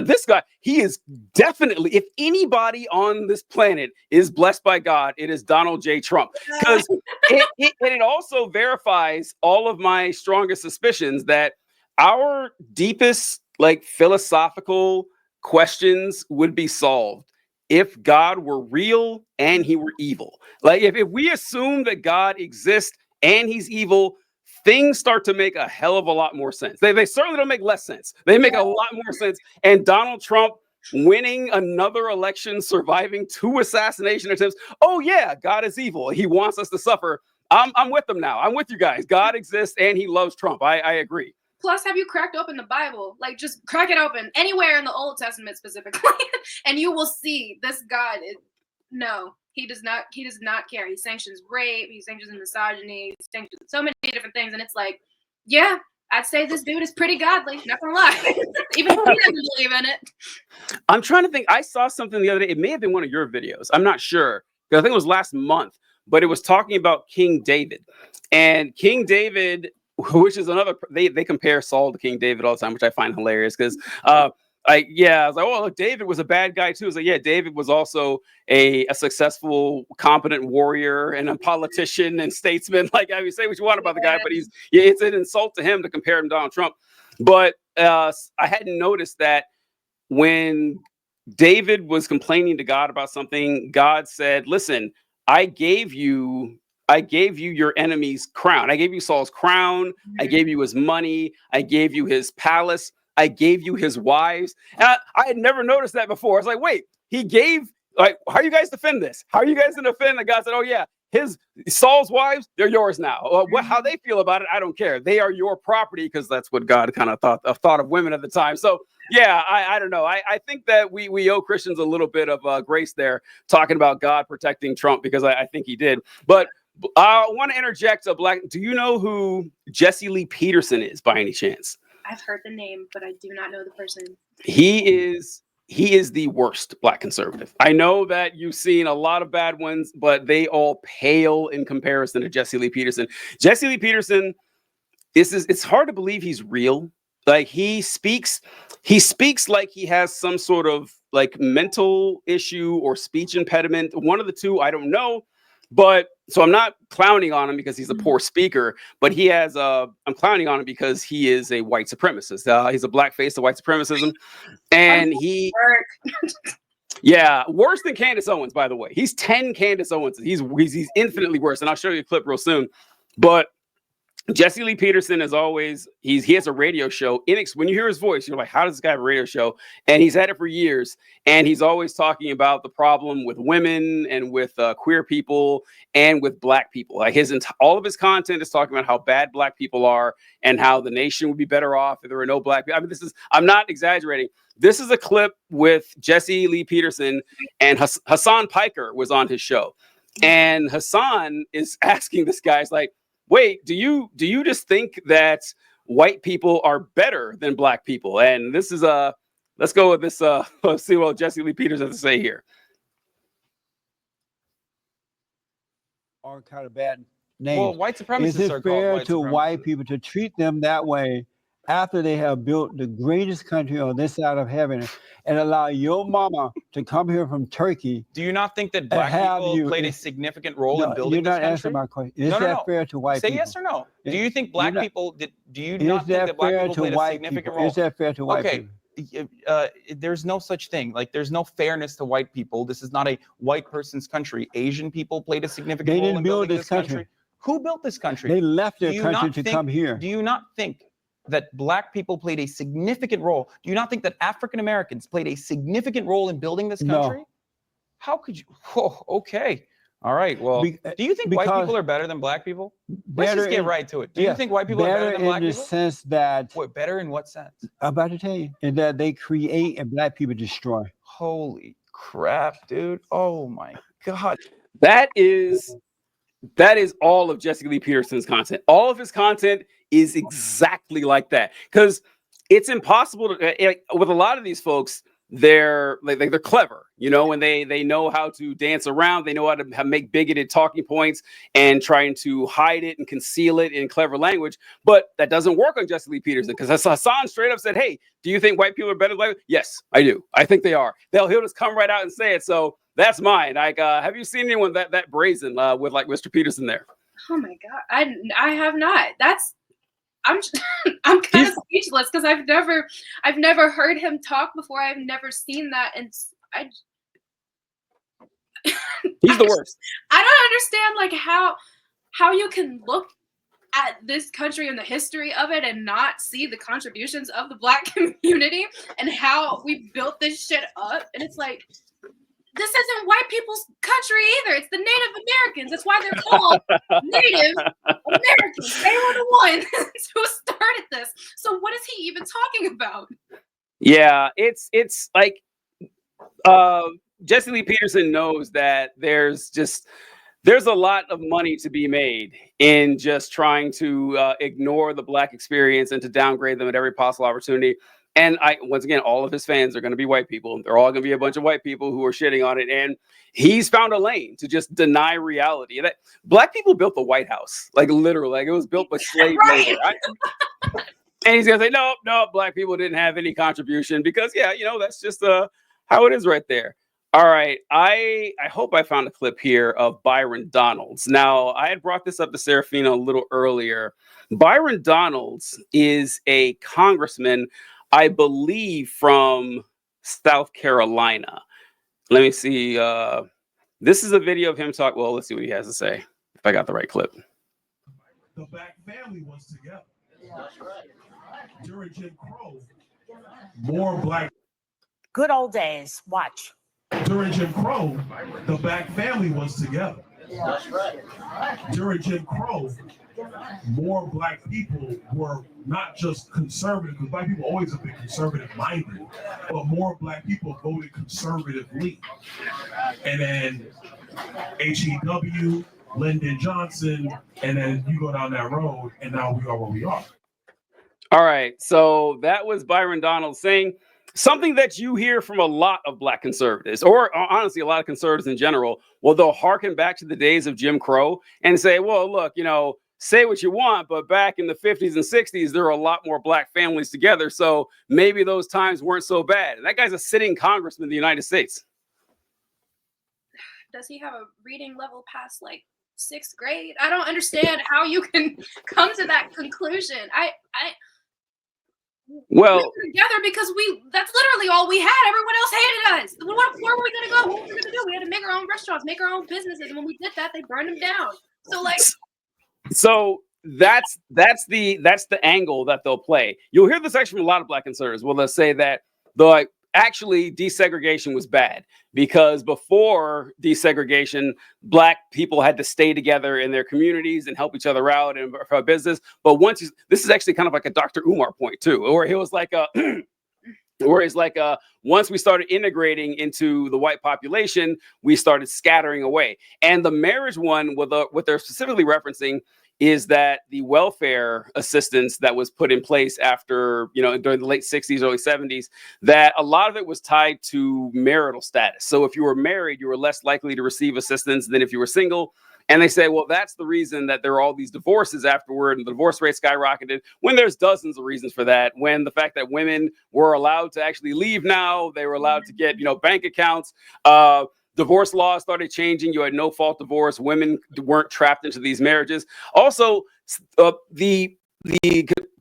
this guy, he is definitely, if anybody on this planet is blessed by God, it is Donald J. Trump. Because it also verifies all of my strongest suspicions that our deepest, like, philosophical questions would be solved if God were real and he were evil. Like, if we assume that God exists and he's evil, things start to make a hell of a lot more sense. They certainly don't make less sense. They make a lot more sense. And Donald Trump winning another election, surviving 2 assassination attempts. Oh yeah, God is evil. He wants us to suffer. I'm with them now. I'm with you guys. God exists and he loves Trump. I agree. Plus, have you cracked open the Bible? Like, just crack it open anywhere in the Old Testament specifically, and you will see this God. No, he does not. He does not care. He sanctions rape. He sanctions misogyny. He sanctions so many different things, and it's like, yeah, I'd say this dude is pretty godly. Not gonna lie, even if he doesn't believe in it. I'm trying to think. I saw something the other day. It may have been one of your videos. I'm not sure. I think it was last month, but it was talking about King David, and King David, which is another, they compare Saul to King David all the time, which I find hilarious because I was like, oh, look, David was a bad guy too. It's like, yeah, David was also a successful, competent warrior and a politician and statesman. Like, I mean, say what you want about the guy, but it's an insult to him to compare him to Donald Trump. But I hadn't noticed that when David was complaining to God about something, God said, listen, I gave you your enemy's crown. I gave you Saul's crown. I gave you his money. I gave you his palace. I gave you his wives. And I had never noticed that before. I was like, wait, he gave, like, how are you guys defend this? How are you guys going to defend? The guy said, oh yeah, Saul's wives, they're yours now. How they feel about it, I don't care. They are your property, because that's what God kind of thought of women at the time. So yeah, I don't know. I think that we owe Christians a little bit of grace there, talking about God protecting Trump, because I think he did. But I want to interject do you know who Jesse Lee Peterson is by any chance? I've heard the name, but I do not know the person. He is the worst Black conservative. I know that you've seen a lot of bad ones, but they all pale in comparison to Jesse Lee Peterson. Jesse Lee Peterson, it's hard to believe he's real. Like, he speaks like he has some sort of like mental issue or speech impediment. One of the two, I don't know. But so I'm not clowning on him because he's a poor speaker, but I'm clowning on him because he is a white supremacist. He's a black face of white supremacism. And worse than Candace Owens, by the way. He's 10 Candace Owens. He's infinitely worse. And I'll show you a clip real soon. But Jesse Lee Peterson is always, he has a radio show. When you hear his voice, you're like, how does this guy have a radio show? And he's had it for years. And he's always talking about the problem with women and with queer people and with Black people. Like, all of his content is talking about how bad Black people are and how the nation would be better off if there were no Black people. I mean, I'm not exaggerating. This is a clip with Jesse Lee Peterson, and Hassan Piker was on his show. And Hassan is asking this guy, like, wait, do you just think that white people are better than Black people? And this is let's go with this. Let's see what Jesse Lee Peterson has to say here. Are kind of bad names. Well, white supremacists Is it are fair called to white people to treat them that way after they have built the greatest country on this side of heaven, and allow your mama to come here from Turkey? Do you not think that Black people played a significant role in building You're not this country? answering my question. Is that fair to white people? Say yes or no. Do you think Black people did? Do you not Is think that that Black fair people to played a white significant people? role? Is that fair to white people? There's no such thing. Like, there's no fairness to white people. This is not a white person's country. Asian people played a significant role in building this country. Who built this country? They left their country to come here. Do you not think that black people played a significant role? Do you not think that African Americans played a significant role in building this No. country? How could you? Oh, okay. All right. Well, Be- do you think white because people are better than black people? Let's better just get in- right to it. Do yeah, you think white people are better than black in the people? sense that What, better in what sense? I'm about to tell you, is that they create and black people destroy. Holy crap, dude. Oh my God. That is all of Jesse Lee Peterson's content. All of his content is exactly like that. Because it's impossible to, with a lot of these folks, they're clever, you know, and they know how to dance around. They know how to make bigoted talking points and trying to hide it and conceal it in clever language. But that doesn't work on Jesse Lee Peterson, because Hassan straight up said, "Hey, do you think white people are better than black?" Yes, I do. I think they are. He'll just come right out and say it. So that's mine. Like, have you seen anyone that brazen with like Mr. Peterson there? Oh my God, I have not. I'm I'm kind of speechless because I've never heard him talk before. I've never seen that, and He's the worst. I don't understand like how you can look at this country and the history of it and not see the contributions of the black community and how we built this shit up. And it's like, this isn't white people's country either. It's the Native Americans. That's why they're called Native Americans. They were the ones who started this. So what is he even talking about? Yeah, it's like Jesse Lee Peterson knows that there's a lot of money to be made in just trying to ignore the black experience and to downgrade them at every possible opportunity. And once again, all of his fans are going to be white people. They're all going to be a bunch of white people who are shitting on it. And he's found a lane to just deny reality. That black people built the White House, like literally, like it was built by slave labor. And he's going to say, no, black people didn't have any contribution because, yeah, you know, that's just how it is right there. All right. I hope I found a clip here of Byron Donalds. Now, I had brought this up to Serafina a little earlier. Byron Donalds is a congressman, I believe, from South Carolina. Let me see. This is a video of him talk. Well, let's see what he has to say. If I got the right clip. The Black family was together. That's right. During Jim Crow, more black. Good old days. Watch. During Jim Crow, the Black family was together. That's right. During Jim Crow, more black people were not just conservative, because black people always have been conservative minded, but more black people voted conservatively. And then HEW, Lyndon Johnson, and then you go down that road, and now we are where we are. All right. So that was Byron Donalds saying something that you hear from a lot of black conservatives, or honestly, a lot of conservatives in general. Well, they'll harken back to the days of Jim Crow and say, well, look, you know, say what you want, but back in the 50s and 60s, there were a lot more black families together. So maybe those times weren't so bad. And that guy's a sitting congressman in the United States. Does he have a reading level past like 6th grade? I don't understand how you can come to that conclusion. Well, we were together because that's literally all we had. Everyone else hated us. Where were we gonna go? What were we gonna do? We had to make our own restaurants, make our own businesses, and when we did that, they burned them down. So that's the angle that they'll play. You'll hear this actually from a lot of black conservatives. Well, they'll say that actually desegregation was bad because before desegregation, black people had to stay together in their communities and help each other out and for a business. But this is actually kind of like a Dr. Umar point too, or he was like once we started integrating into the white population, we started scattering away. And the marriage one, what they're specifically referencing is that the welfare assistance that was put in place after, during the late 60s, early 70s, that a lot of it was tied to marital status. So if you were married, you were less likely to receive assistance than if you were single. And they say, well, that's the reason that there are all these divorces afterward and the divorce rate skyrocketed, when there's dozens of reasons for that. When the fact that women were allowed to actually leave now, they were allowed to get, bank accounts. Divorce laws started changing. You had no fault divorce. Women weren't trapped into these marriages. Also, the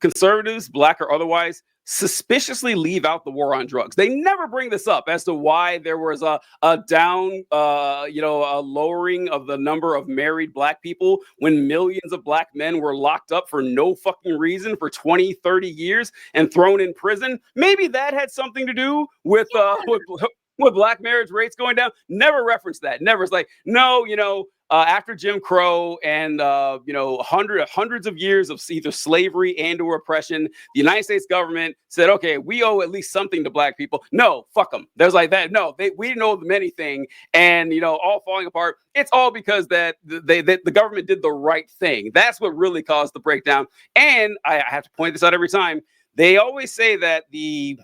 conservatives, black or otherwise, suspiciously leave out the war on drugs. They never bring this up as to why there was a down, a lowering of the number of married black people when millions of black men were locked up for no fucking reason for 20, 30 years and thrown in prison. Maybe that had something to do with black marriage rates going down. Never referenced that. Never. It's like, no, after Jim Crow and hundreds of years of either slavery and or oppression, the United States government said, okay, we owe at least something to black people. No, fuck them. There's like that. No, we didn't owe them anything, and all falling apart. It's all because that the government did the right thing. That's what really caused the breakdown. And I have to point this out every time. They always say that the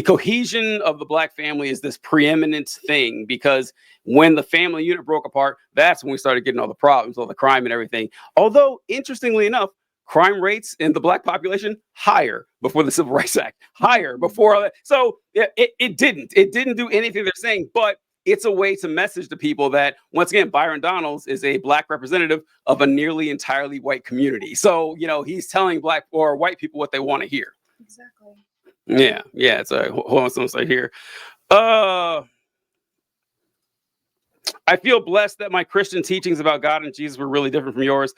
cohesion of the black family is this preeminent thing, because when the family unit broke apart, that's when we started getting all the problems, all the crime and everything. Although, interestingly enough, crime rates in the black population higher before the Civil Rights Act, higher before all that. So it didn't do anything they're saying, but it's a way to message to people that, once again, Byron Donalds is a black representative of a nearly entirely white community. So, he's telling black or white people what they want to hear. Exactly. Yeah. It's hold on, someone's right here. I feel blessed that my Christian teachings about God and Jesus were really different from yours.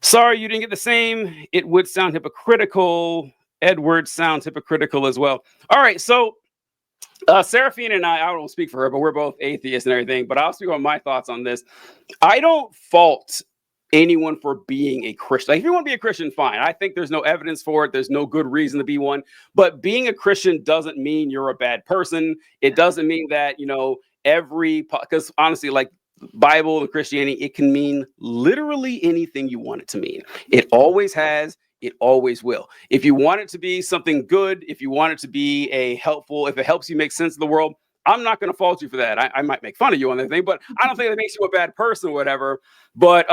Sorry you didn't get the same. It would sound hypocritical. Edward sounds hypocritical as well. All right, so Seraphina and I don't speak for her, but we're both atheists and everything. But I'll speak on my thoughts on this. I don't fault anyone for being a Christian. Like, if you want to be a Christian, fine. I think there's no evidence for it. There's no good reason to be one. But being a Christian doesn't mean you're a bad person. It doesn't mean that, because honestly, like Bible and Christianity, it can mean literally anything you want it to mean. It always has. It always will. If you want it to be something good, if you want it to be if it helps you make sense of the world, I'm not going to fault you for that. I might make fun of you on that thing, but I don't think that makes you a bad person or whatever. But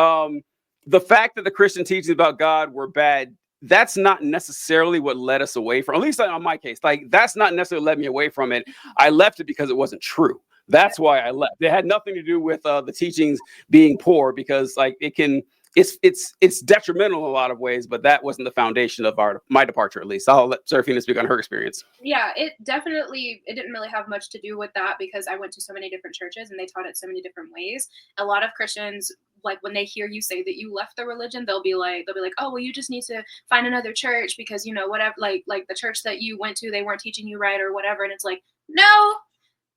the fact that the Christian teachings about God were bad, that's not necessarily what led us away from, at least on my case, like that's not necessarily led me away from it. I left it because it wasn't true. That's why I left. It had nothing to do with the teachings being poor, because like it's detrimental in a lot of ways, but that wasn't the foundation of my departure, at least. I'll let Seraphina speak on her experience. Yeah, it didn't really have much to do with that, because I went to so many different churches and they taught it so many different ways. A lot of Christians, like when they hear you say that you left the religion, they'll be like, oh, well, you just need to find another church because, whatever, like the church that you went to, they weren't teaching you right or whatever. And it's like, no,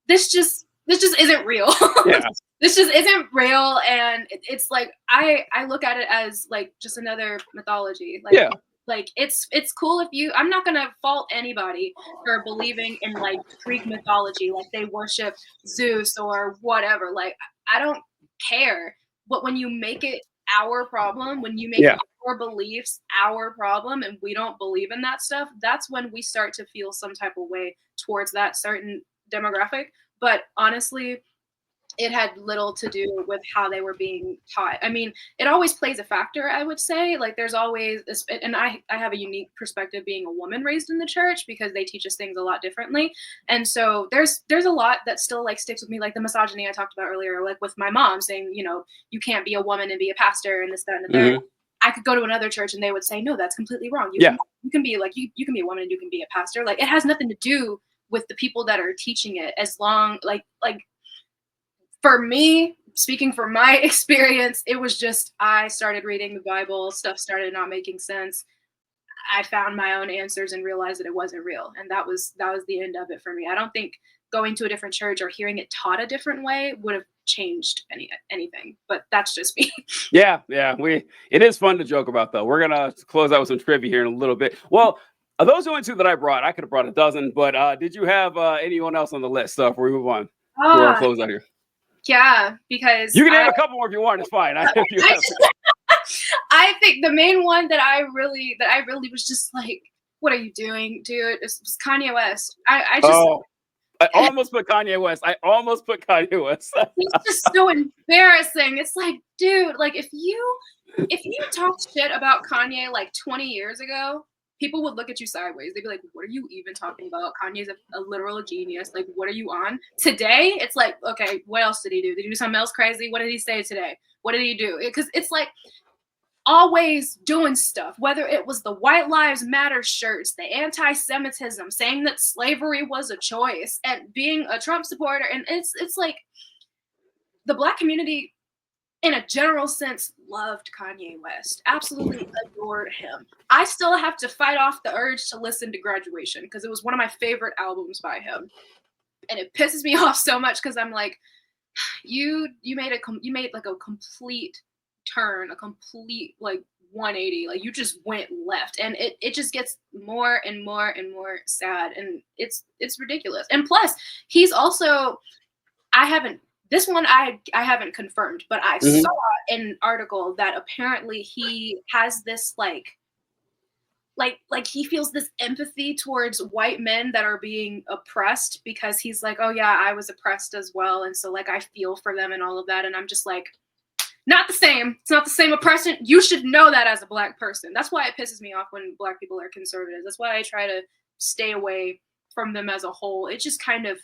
this just isn't real. Yeah. This just isn't real. And it's like, I look at it as like just another mythology. Like, yeah. Like it's cool I'm not going to fault anybody for believing in like Greek mythology, like they worship Zeus or whatever. Like, I don't care. But when you make it our problem, when you make our beliefs our problem and we don't believe in that stuff, that's when we start to feel some type of way towards that certain demographic. But honestly, it had little to do with how they were being taught. I mean, it always plays a factor, I would say. Like there's always this, and I have a unique perspective being a woman raised in the church, because they teach us things a lot differently. And so there's a lot that still like sticks with me, like the misogyny I talked about earlier, like with my mom saying, you can't be a woman and be a pastor and this, that, and the third. I could go to another church and they would say, no, that's completely wrong. You can be like, you can be a woman and you can be a pastor. Like it has nothing to do with the people that are teaching it, as long like for me, speaking from my experience, it was just, I started reading the Bible, stuff started not making sense. I found my own answers and realized that it wasn't real. And that was the end of it for me. I don't think going to a different church or hearing it taught a different way would have changed anything, but that's just me. Yeah. It is fun to joke about though. We're going to close out with some trivia here in a little bit. Well, those are the only two that I brought. I could have brought a dozen, but did you have anyone else on the list before we move on? Before I close out here. Yeah, because you can add a couple more if you want. It's fine. I think the main one that I really was just like, what are you doing, dude? It's Kanye West. I almost put Kanye West. He's just so embarrassing. It's like, dude, like if you talked shit about Kanye like 20 years ago, people would look at you sideways. They'd be like, what are you even talking about? Kanye's a literal genius. Like, what are you on? Today, it's like, okay, what else did he do? Did he do something else crazy? What did he say today? What did he do? Because it's like, always doing stuff, whether it was the White Lives Matter shirts, the anti-Semitism, saying that slavery was a choice, and being a Trump supporter. And it's like the Black community, in a general sense, loved Kanye West, absolutely adored him. I still have to fight off the urge to listen to Graduation because it was one of my favorite albums by him, and it pisses me off so much because I'm like, you made like a complete turn, a complete like 180, like you just went left, and it just gets more and more and more sad, and it's ridiculous. And plus, he's also, I haven't confirmed, but I saw an article that apparently he has this like he feels this empathy towards white men that are being oppressed, because he's like, oh yeah, I was oppressed as well, and so like I feel for them and all of that. And I'm just like, not the same. It's not the same oppression. You should know that as a Black person. That's why it pisses me off when Black people are conservatives. That's why I try to stay away from them as a whole. It just kind of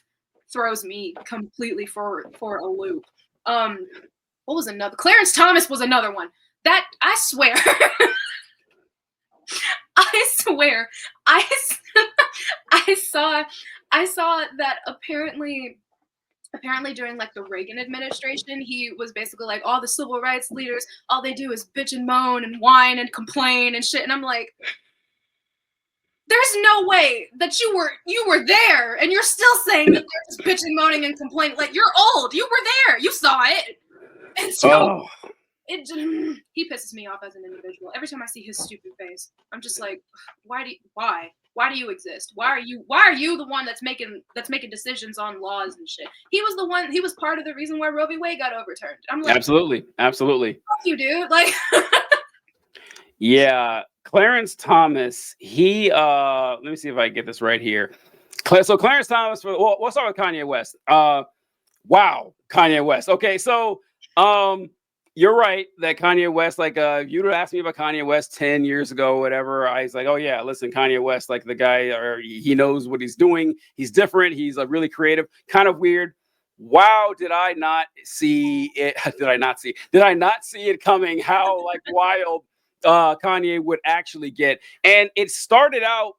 throws me completely for a loop. What was another? Clarence Thomas was another one. That, I swear, I saw that apparently during like the Reagan administration, he was basically like, all the civil rights leaders, all they do is bitch and moan and whine and complain and shit. And I'm like, there's no way that you were there and you're still saying that they're just bitching, moaning, and complaining. Like, you're old. You were there. You saw it. And so he pisses me off as an individual. Every time I see his stupid face, I'm just like, why do you exist? Why are you the one that's making decisions on laws and shit? He was part of the reason why Roe v. Wade got overturned. I'm like, Absolutely. fuck you, dude. Like, yeah. Clarence Thomas, he let me see if I get this right here. So Clarence Thomas, we'll start with Kanye West. Wow, Kanye West. Okay, so you're right that Kanye West, like you'd have asked me about Kanye West 10 years ago, whatever. I was like, oh yeah, listen, Kanye West, like the guy, or he knows what he's doing. He's different. He's really creative, kind of weird. Wow, did I not see it? Did I not see it coming? How like wild Kanye would actually get. And it started out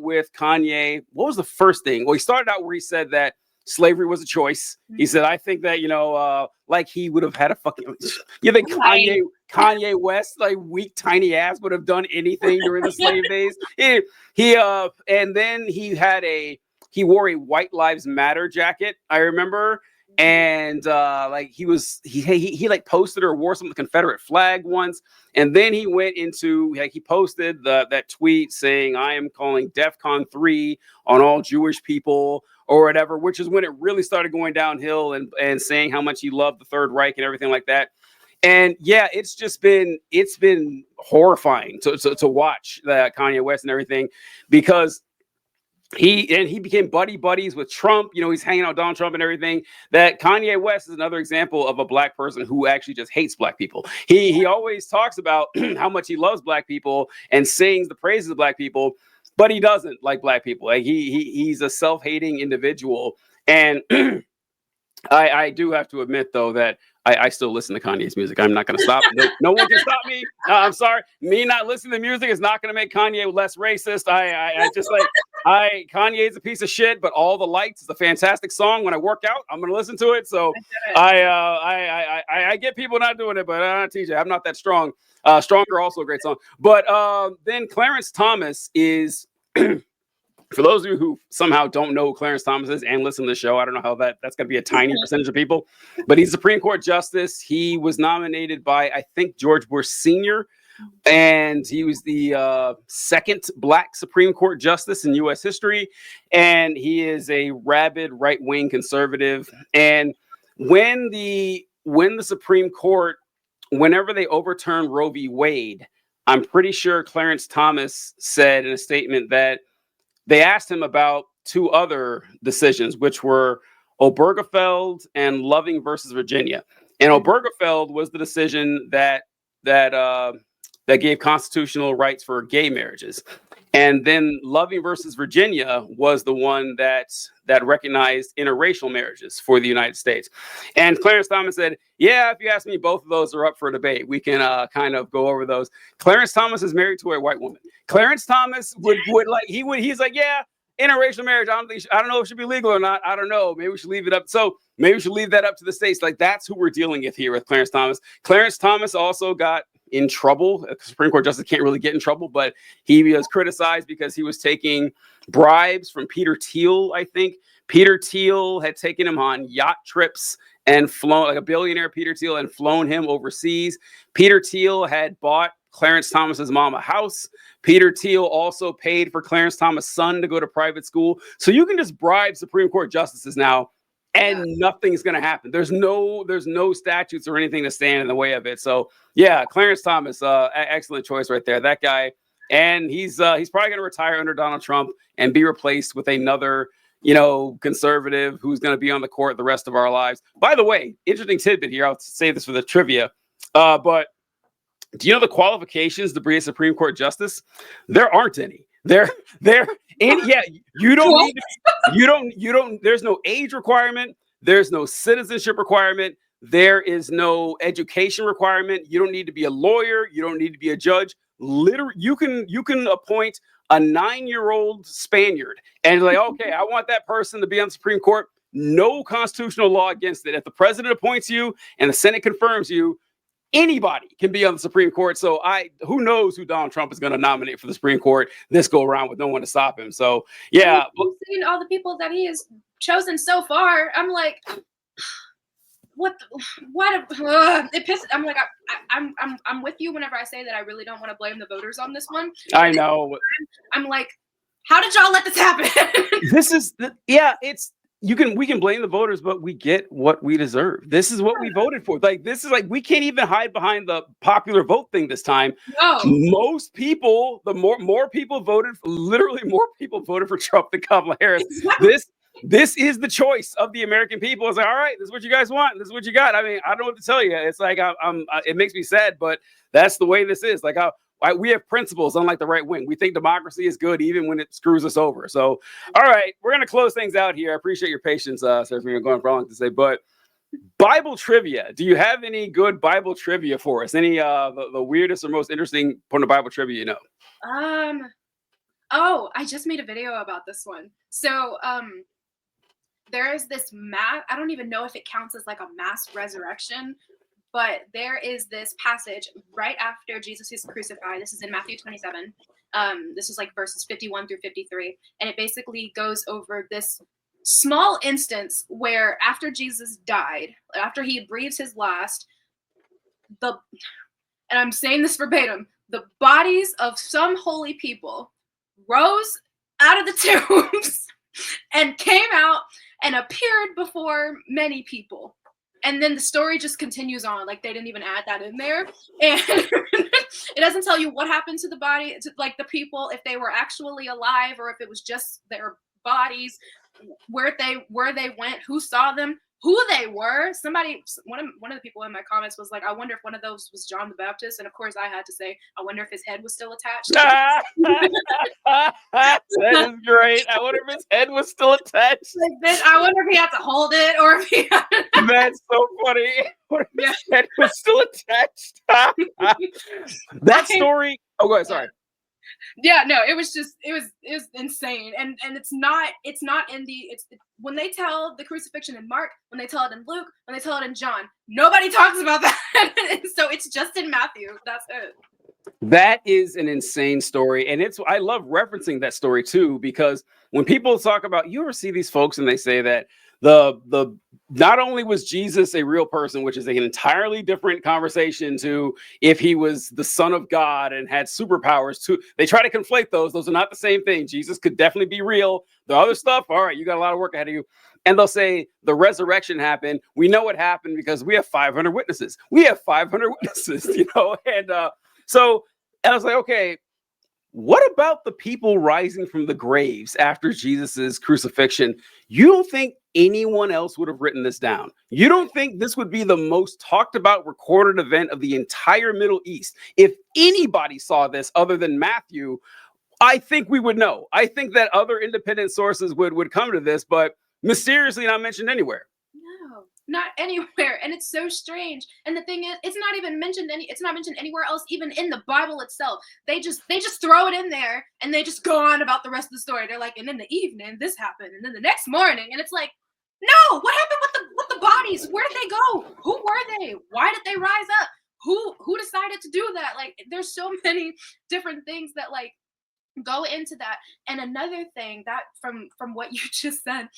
with Kanye. What was the first thing? Well, he started out where he said that slavery was a choice. He said, I think that, like he would have had a fucking, you think Kanye West, like weak, tiny ass would have done anything during the slave days? And then he wore a White Lives Matter jacket, I remember. And like he like posted or wore some Confederate flag once, and then he went into he posted that tweet saying, I am calling DEFCON 3 on all Jewish people or whatever, which is when it really started going downhill, and saying how much he loved the Third Reich and everything like that. And yeah, it's been horrifying to watch that Kanye West and everything, because he became buddies with Trump. He's hanging out with Donald Trump and everything. That Kanye West is another example of a Black person who actually just hates Black people. He always talks about how much he loves Black people and sings the praises of Black people, but he doesn't like Black people. Like he's a self-hating individual. And I do have to admit, though, that I still listen to Kanye's music. I'm not going to stop. No one can stop me. I'm sorry. Me not listening to music is not going to make Kanye less racist. I just like, Kanye's a piece of shit, but All the Lights is a fantastic song. When I work out, I'm going to listen to it. So I get people not doing it, but TJ, I'm not that strong. Stronger, also a great song. But then Clarence Thomas is... For those of you who somehow don't know who Clarence Thomas is and listen to the show, I don't know how that's going to be a tiny percentage of people, but he's a Supreme Court justice. He was nominated by, I think, George Bush Sr., and he was the second Black Supreme Court justice in U.S. history, and he is a rabid right-wing conservative. And when the Supreme Court, whenever they overturned Roe v. Wade, I'm pretty sure Clarence Thomas said in a statement that they asked him about two other decisions, which were Obergefell and Loving versus Virginia. And Obergefell was the decision that gave constitutional rights for gay marriages. And then Loving versus Virginia was the one that recognized interracial marriages for the United States. And Clarence Thomas said, yeah, if you ask me, both of those are up for debate. We can kind of go over those. Clarence Thomas is married to a white woman. Clarence Thomas he's like, yeah, interracial marriage, I don't know if it should be legal or not. I don't know. Maybe we should leave it up. So maybe we should leave that up to the states. Like, that's who we're dealing with here with Clarence Thomas. Clarence Thomas also got in trouble. The Supreme Court justice can't really get in trouble, but he was criticized because he was taking bribes from Peter Thiel, I think. Peter Thiel had taken him on yacht trips and flown, like a billionaire Peter Thiel, and flown him overseas. Peter Thiel had bought Clarence Thomas's mom a house. Peter Thiel also paid for Clarence Thomas' son to go to private school. So you can just bribe Supreme Court justices now, and nothing's going to happen. There's no statutes or anything to stand in the way of it. So yeah, Clarence Thomas, excellent choice right there. That guy, and he's probably going to retire under Donald Trump and be replaced with another, conservative who's going to be on the court the rest of our lives. By the way, interesting tidbit here. I'll save this for the trivia, but do you know the qualifications to be a Supreme Court justice? There aren't any. There's no age requirement. There's no citizenship requirement. There is no education requirement. You don't need to be a lawyer. You don't need to be a judge. Literally, you can appoint a 9-year-old Spaniard and like, okay, I want that person to be on the Supreme Court. No constitutional law against it. If the president appoints you and the Senate confirms you, anybody can be on the Supreme Court. So who knows who Donald Trump is going to nominate for the Supreme Court this go around with no one to stop him. So yeah, seeing all the people that he has chosen so far, I'm like, it pisses. I'm like, I'm with you whenever I say that I really don't want to blame the voters on this one. I know. I'm like, how did y'all let this happen? We can blame the voters, but we get what we deserve. This is what we voted for. We can't even hide behind the popular vote thing this time. No. Most people, more people voted for Trump than Kamala Harris. Exactly. This is the choice of the American people. It's like, all right, this is what you guys want. This is what you got. I mean, I don't know what to tell you. It's like, it makes me sad, but that's the way this is. Like, we have principles, unlike the right wing. We think democracy is good even when it screws us over. So, all right, we're going to close things out here. I appreciate your patience, Sarah, for going for long to say. But Bible trivia. Do you have any good Bible trivia for us? Any the weirdest or most interesting point of Bible trivia you know? I just made a video about this one. So, there is this I don't even know if it counts as like a mass resurrection, but there is this passage right after Jesus is crucified. This is in Matthew 27. This is like verses 51 through 53. And it basically goes over this small instance where after Jesus died, after he breathes his last, and I'm saying this verbatim, the bodies of some holy people rose out of the tombs and came out and appeared before many people. And then the story just continues on. Like, they didn't even add that in there. And it doesn't tell you what happened to the body, to like the people, if they were actually alive or if it was just their bodies, where they went, who saw them, who they were. One of the people in my comments was like, I wonder if one of those was John the Baptist. And of course I had to say, I wonder if his head was still attached. That is great. I wonder if his head was still attached. I wonder if he had to hold it or if he had... That's so funny. What if his head was still attached? That story. Oh, go ahead. Sorry. Yeah, no, it was insane. And it's not when they tell the crucifixion in Mark, when they tell it in Luke, when they tell it in John, nobody talks about that. So it's just in Matthew. That's it. That is an insane story. And I love referencing that story too, because when people talk about, you ever see these folks and they say that the not only was Jesus a real person, which is an entirely different conversation to if he was the son of God and had superpowers too. They try to conflate those. Those are not the same thing. Jesus could definitely be real. The other stuff, all right, you got a lot of work ahead of you. And they'll say the resurrection happened. We know what happened because we have 500 witnesses. And so I was like, okay, what about the people rising from the graves after Jesus's crucifixion? You don't think anyone else would have written this down? You don't think this would be the most talked about recorded event of the entire Middle East? If anybody saw this other than Matthew, I think we would know. I think that other independent sources would come to this, but mysteriously not mentioned anywhere. No, not anywhere. And it's so strange. And the thing is, it's not even mentioned it's not mentioned anywhere else, even in the Bible itself. They just throw it in there and they just go on about the rest of the story. They're like, and in the evening this happened, and then the next morning, and it's like, no, what happened with the bodies? Where did they go? Who were they? Why did they rise up? Who decided to do that? Like, there's so many different things that like go into that. And another thing that from what you just said,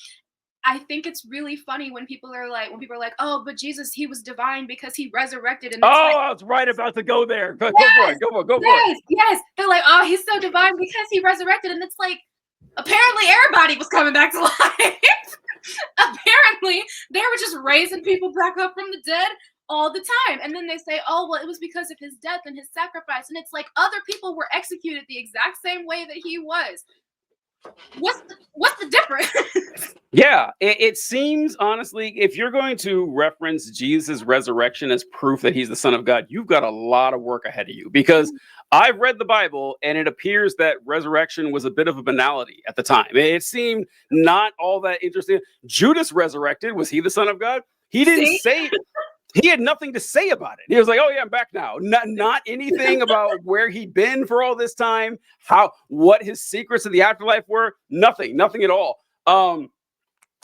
I think it's really funny when people are like, oh, but Jesus, he was divine because he resurrected. And it's Oh, like, I was right about to go there. Go Yes, for it. yes. They're like, oh, he's so divine because he resurrected. And it's like, apparently everybody was coming back to life. Apparently they were just raising people back up from the dead all the time. And then they say, oh, well, it was because of his death and his sacrifice. And it's like other people were executed the exact same way that he was. What's the difference? Yeah, it seems, honestly, if you're going to reference Jesus' resurrection as proof that he's the Son of God, you've got a lot of work ahead of you, because I've read the Bible and it appears that resurrection was a bit of a banality at the time. It seemed not all that interesting. Judas resurrected. Was he the Son of God? He didn't say. He had nothing to say about it. He was like, "Oh yeah, I'm back now." Not anything about where he'd been for all this time, what his secrets of the afterlife were. Nothing at all.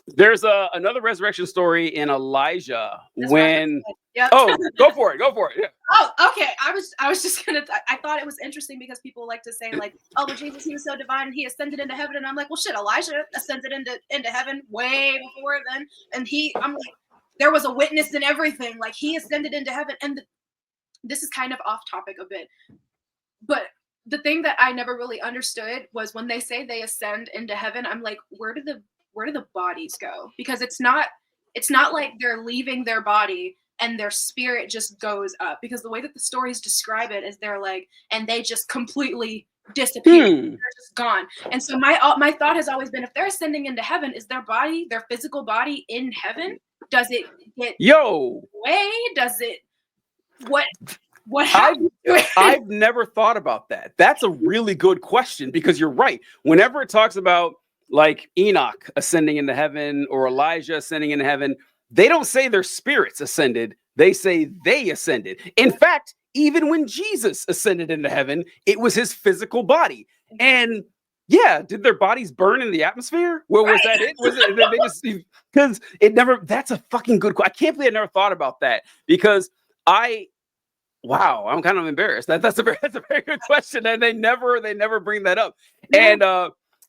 There's another resurrection story in Elijah when. Yep. Oh, go for it. Yeah. Oh, okay. I was just gonna. I thought it was interesting because people like to say like, oh, but Jesus, he was so divine and he ascended into heaven, and I'm like, well, shit, Elijah ascended into heaven way before then, and I'm like, there was a witness and everything. Like, he ascended into heaven, and this is kind of off topic a bit, but the thing that I never really understood was when they say they ascend into heaven, I'm like, where do the bodies go? Because it's not like they're leaving their body and their spirit just goes up, because the way that the stories describe it is they're like, and they just completely disappear. They're just gone. And so my thought has always been, if they're ascending into heaven, is their physical body in heaven? Does it get away? Does it what happened? I've never thought about that. That's a really good question, because you're right. Whenever it talks about like Enoch ascending into heaven or Elijah ascending into heaven, they don't say their spirits ascended. They say they ascended. In fact, even when Jesus ascended into heaven, it was his physical body. And yeah, did their bodies burn in the atmosphere? Well, was that it? Was it they just, because it never? That's a fucking good question. I can't believe I never thought about that, because wow, I'm kind of embarrassed. That's a very good question, and they never bring that up. And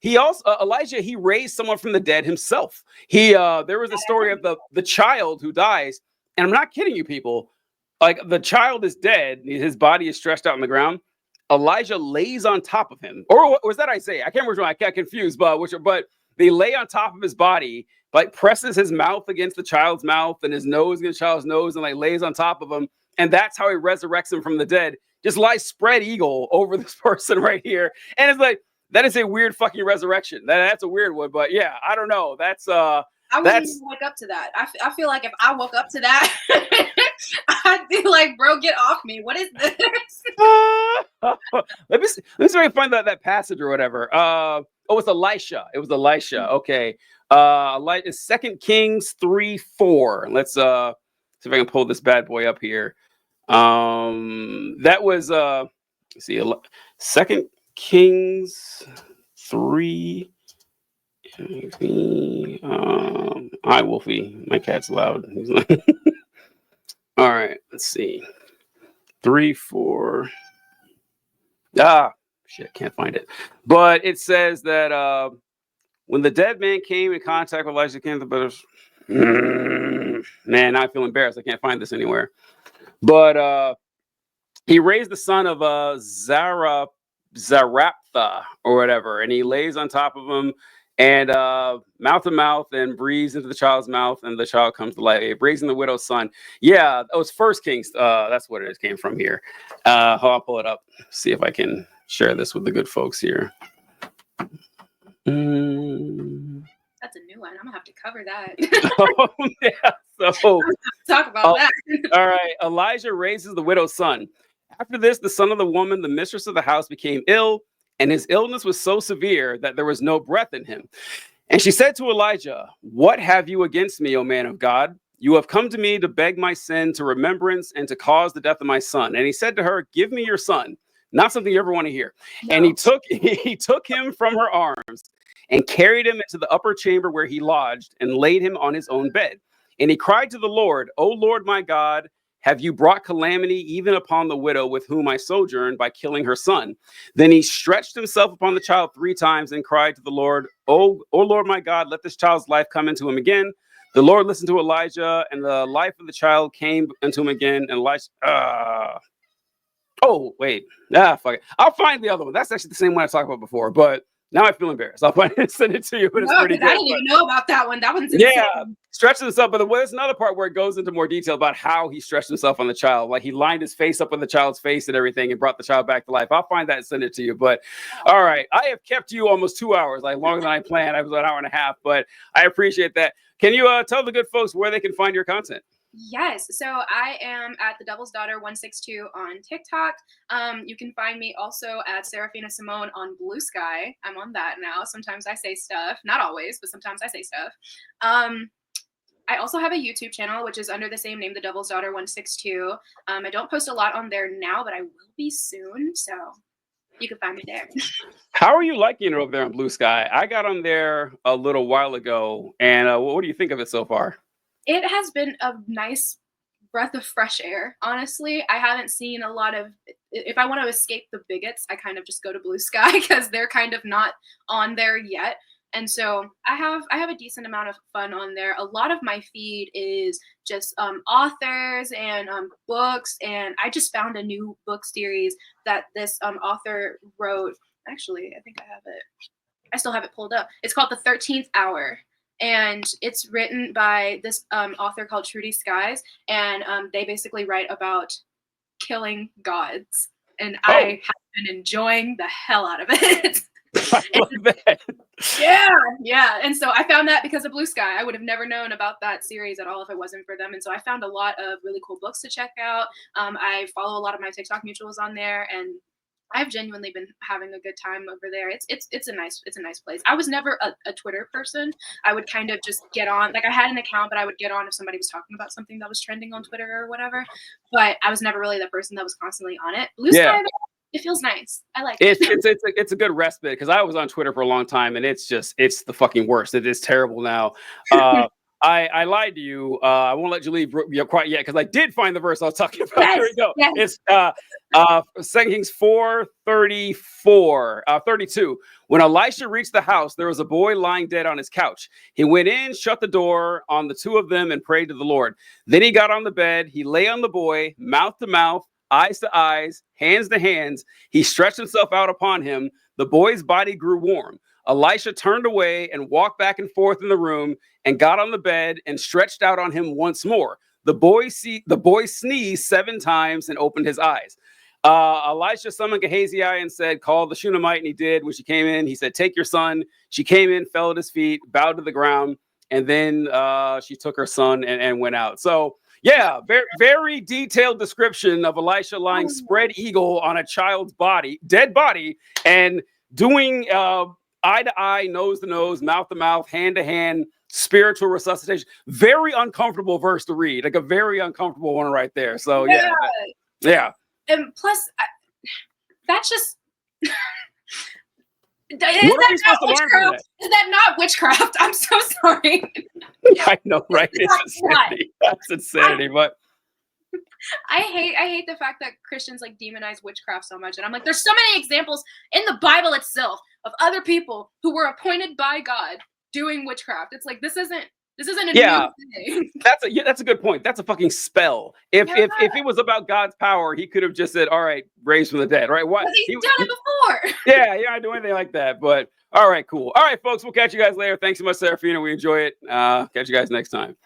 he also Elijah, he raised someone from the dead himself. There was a story of the child who dies, and I'm not kidding you, people. Like, the child is dead, his body is stretched out on the ground. Elijah lays on top of him, or was that Isaiah? I can't remember. I got confused, but they lay on top of his body, like presses his mouth against the child's mouth and his nose against the child's nose, and like lays on top of him, and that's how he resurrects him from the dead. Just lies spread eagle over this person right here, and it's like, that is a weird fucking resurrection. That's a weird one, but yeah, I don't know. I wouldn't even wake up to that. I feel like if I woke up to that, I'd be like, bro, get off me. What is this? Let me see if I can find that passage or whatever. It's Elisha. It was Elisha. Okay. 2 Kings 3:4. Let's see if I can pull this bad boy up here. That was let's see, 2 Kings 3. Hi, Wolfie. My cat's loud. He's like, all right, let's see. 3:4. Shit, can't find it. But it says that when the dead man came in contact with Elijah, came to the brothers. Man, I feel embarrassed. I can't find this anywhere. But he raised the son of Zarephath or whatever, and he lays on top of him, and mouth to mouth, and breathes into the child's mouth, and the child comes to life, raising the widow's son. Yeah, it was 1 Kings. That's what it came from here. I'll pull it up, see if I can share this with the good folks here. That's a new one. I'm gonna have to cover that. Yeah, so talk about that. All right, Elijah raises the widow's son. After this, the son of the woman, the mistress of the house, became ill, and his illness was so severe that there was no breath in him. And she said to Elijah, "What have you against me, O man of God? You have come to me to beg my sin to remembrance and to cause the death of my son." And he said to her, "Give me your son." Not something you ever want to hear. No. And he took him from her arms and carried him into the upper chamber where he lodged and laid him on his own bed. And he cried to the Lord, "O Lord my God, have you brought calamity even upon the widow with whom I sojourned by killing her son?" Then he stretched himself upon the child 3 times and cried to the Lord, "O Lord my God, let this child's life come into him again." The Lord listened to Elijah, and the life of the child came into him again. And Elijah, oh, wait. Fuck it. I'll find the other one. That's actually the same one I talked about before, but now I feel embarrassed. I'll find it and send it to you, but it's No, pretty 'cause I good. didn't even know about that one. That one's insane. Yeah, stretching this up. But there's another part where it goes into more detail about how he stretched himself on the child. Like he lined his face up with the child's face and everything and brought the child back to life. I'll find that and send it to you. But all right, I have kept you almost 2 hours, like longer than I planned. I was an hour and a half, but I appreciate that. Can you tell the good folks where they can find your content? Yes. So I am at the Devil's Daughter 162 on TikTok. You can find me also at Serafina Simone on Blue Sky. I'm on that now. Sometimes I say stuff, not always, but sometimes I say stuff. I also have a YouTube channel, which is under the same name, The Devil's Daughter 162. I don't post a lot on there now, but I will be soon. So you can find me there. How are you liking it over there on Blue Sky? I got on there a little while ago, and what do you think of it so far? It has been a nice breath of fresh air. Honestly, I haven't seen a lot of, if I want to escape the bigots, I kind of just go to Blue Sky because they're kind of not on there yet. And so I have a decent amount of fun on there. A lot of my feed is just authors and books. And I just found a new book series that this author wrote. Actually, I think I have it. I still have it pulled up. It's called The 13th Hour. And it's written by this author called Trudy Skies, and they basically write about killing gods. And I have been enjoying the hell out of it. I love that. Yeah. And so I found that because of Blue Sky. I would have never known about that series at all if it wasn't for them. And so I found a lot of really cool books to check out. I follow a lot of my TikTok mutuals on there, and I've genuinely been having a good time over there. It's a nice place. I was never a Twitter person. I would kind of just get on, like I had an account, but I would get on if somebody was talking about something that was trending on Twitter or whatever. But I was never really the person that was constantly on it. Blue Sky, it feels nice. I like it. It's a good respite because I was on Twitter for a long time, and it's the fucking worst. It is terrible now. I lied to you. I won't let you leave quite yet because I did find the verse I was talking about. Yes, Here we go. yes. It's 2 Kings 4:32. When Elisha reached the house, there was a boy lying dead on his couch. He went in, shut the door on the two of them, and prayed to the Lord. Then he got on the bed. He lay on the boy, mouth to mouth, eyes to eyes, hands to hands. He stretched himself out upon him. The boy's body grew warm. Elisha turned away and walked back and forth in the room and got on the bed and stretched out on him once more. The boy sneezed 7 times and opened his eyes. Elisha summoned Gehazi and said, "Call the Shunammite," and he did. When she came in, he said, "Take your son." She came in, fell at his feet, bowed to the ground, and then she took her son and went out. So yeah, very, very detailed description of Elisha lying spread eagle on a child's body, dead body, and doing eye to eye, nose to nose, mouth to mouth, hand to hand, spiritual resuscitation. Very uncomfortable verse to read, like a very uncomfortable one right there. So yeah. And plus, that's just. Is What are we supposed to learn from that? Is that not witchcraft? I'm so sorry. I know, right? It's insanity. That's insanity, but I hate the fact that Christians like demonize witchcraft so much. And I'm like, there's so many examples in the Bible itself of other people who were appointed by God doing witchcraft. It's like this isn't a new thing. That's a good point. That's a fucking spell. If it was about God's power, he could have just said, "All right, raised from the dead," right? What? He's done it before. Yeah, I do anything like that. But all right, cool. All right, folks, we'll catch you guys later. Thanks so much, Serafina. We enjoy it. Catch you guys next time.